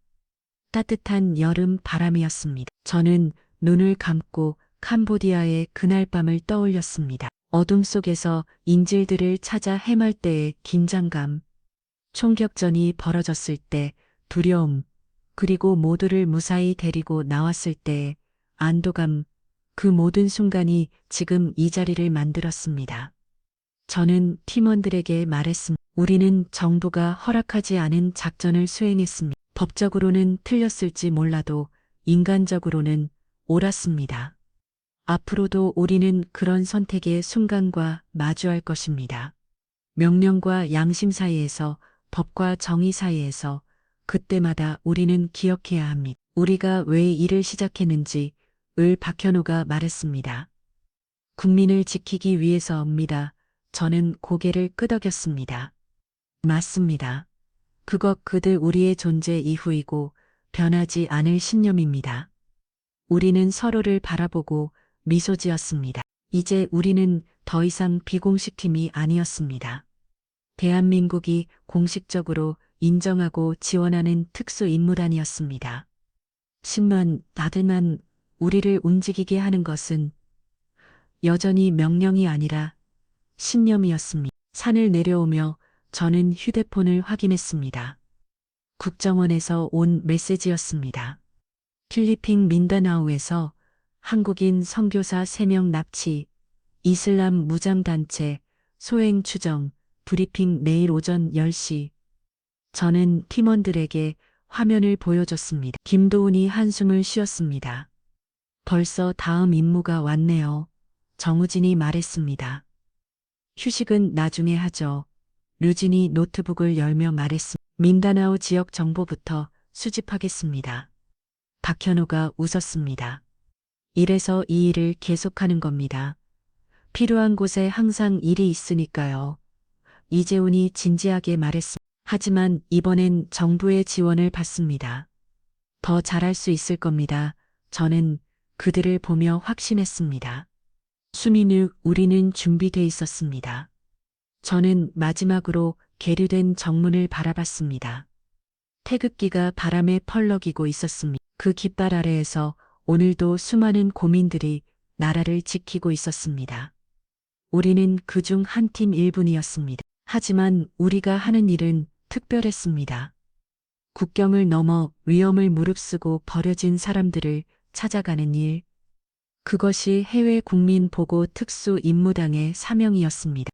따뜻한 여름 바람이었습니다. 저는 눈을 감고 캄보디아의 그날 밤을 떠올렸습니다. 어둠 속에서 인질들을 찾아 헤맬 때의 긴장감, 총격전이 벌어졌을 때 두려움, 그리고 모두를 무사히 데리고 나왔을 때의 안도감, 그 모든 순간이 지금 이 자리를 만들었습니다. 저는 팀원들에게 말했습니다. 우리는 정부가 허락하지 않은 작전을 수행했습니다. 법적으로는 틀렸을지 몰라도 인간적으로는 옳았습니다. 앞으로도 우리는 그런 선택의 순간과 마주할 것입니다. 명령과 양심 사이에서, 법과 정의 사이에서 그때마다 우리는 기억해야 합니다. 우리가 왜 일을 시작했는지 을 박현우가 말했습니다. 국민을 지키기 위해서입니다. 저는 고개를 끄덕였습니다. 맞습니다. 그들 우리의 존재 이후이고 변하지 않을 신념입니다. 우리는 서로를 바라보고 미소 지었습니다. 이제 우리는 더 이상 비공식 팀이 아니었습니다. 대한민국이 공식적으로 인정하고 지원하는 특수임무단이었습니다. 10만 나들만 우리를 움직이게 하는 것은 여전히 명령이 아니라 신념이었습니다. 산을 내려오며 저는 휴대폰을 확인했습니다. 국정원에서 온 메시지였습니다. 필리핀 민다나오에서 한국인 선교사 3명 납치, 이슬람 무장단체 소행 추정, 브리핑 내일 오전 10시. 저는 팀원들에게 화면을 보여줬습니다. 김도훈이 한숨을 쉬었습니다. 벌써 다음 임무가 왔네요. 정우진이 말했습니다. 휴식은 나중에 하죠. 류진이 노트북을 열며 말했습니다. 민다나오 지역 정보부터 수집하겠습니다. 박현우가 웃었습니다. 이래서 이 일을 계속하는 겁니다. 필요한 곳에 항상 일이 있으니까요. 이재훈이 진지하게 말했습니다. 하지만 이번엔 정부의 지원을 받습니다. 더 잘할 수 있을 겁니다. 저는 그들을 보며 확신했습니다. 수민 후 우리는 준비돼 있었습니다. 저는 마지막으로 계류된 정문을 바라봤습니다. 태극기가 바람에 펄럭이고 있었습니다. 그 깃발 아래에서 오늘도 수많은 고민들이 나라를 지키고 있었습니다. 우리는 그중 한 팀 일분이었습니다. 하지만 우리가 하는 일은 특별했습니다. 국경을 넘어 위험을 무릅쓰고 버려진 사람들을 찾아가는 일. 그것이 해외 국민 보고 특수 임무당의 사명이었습니다.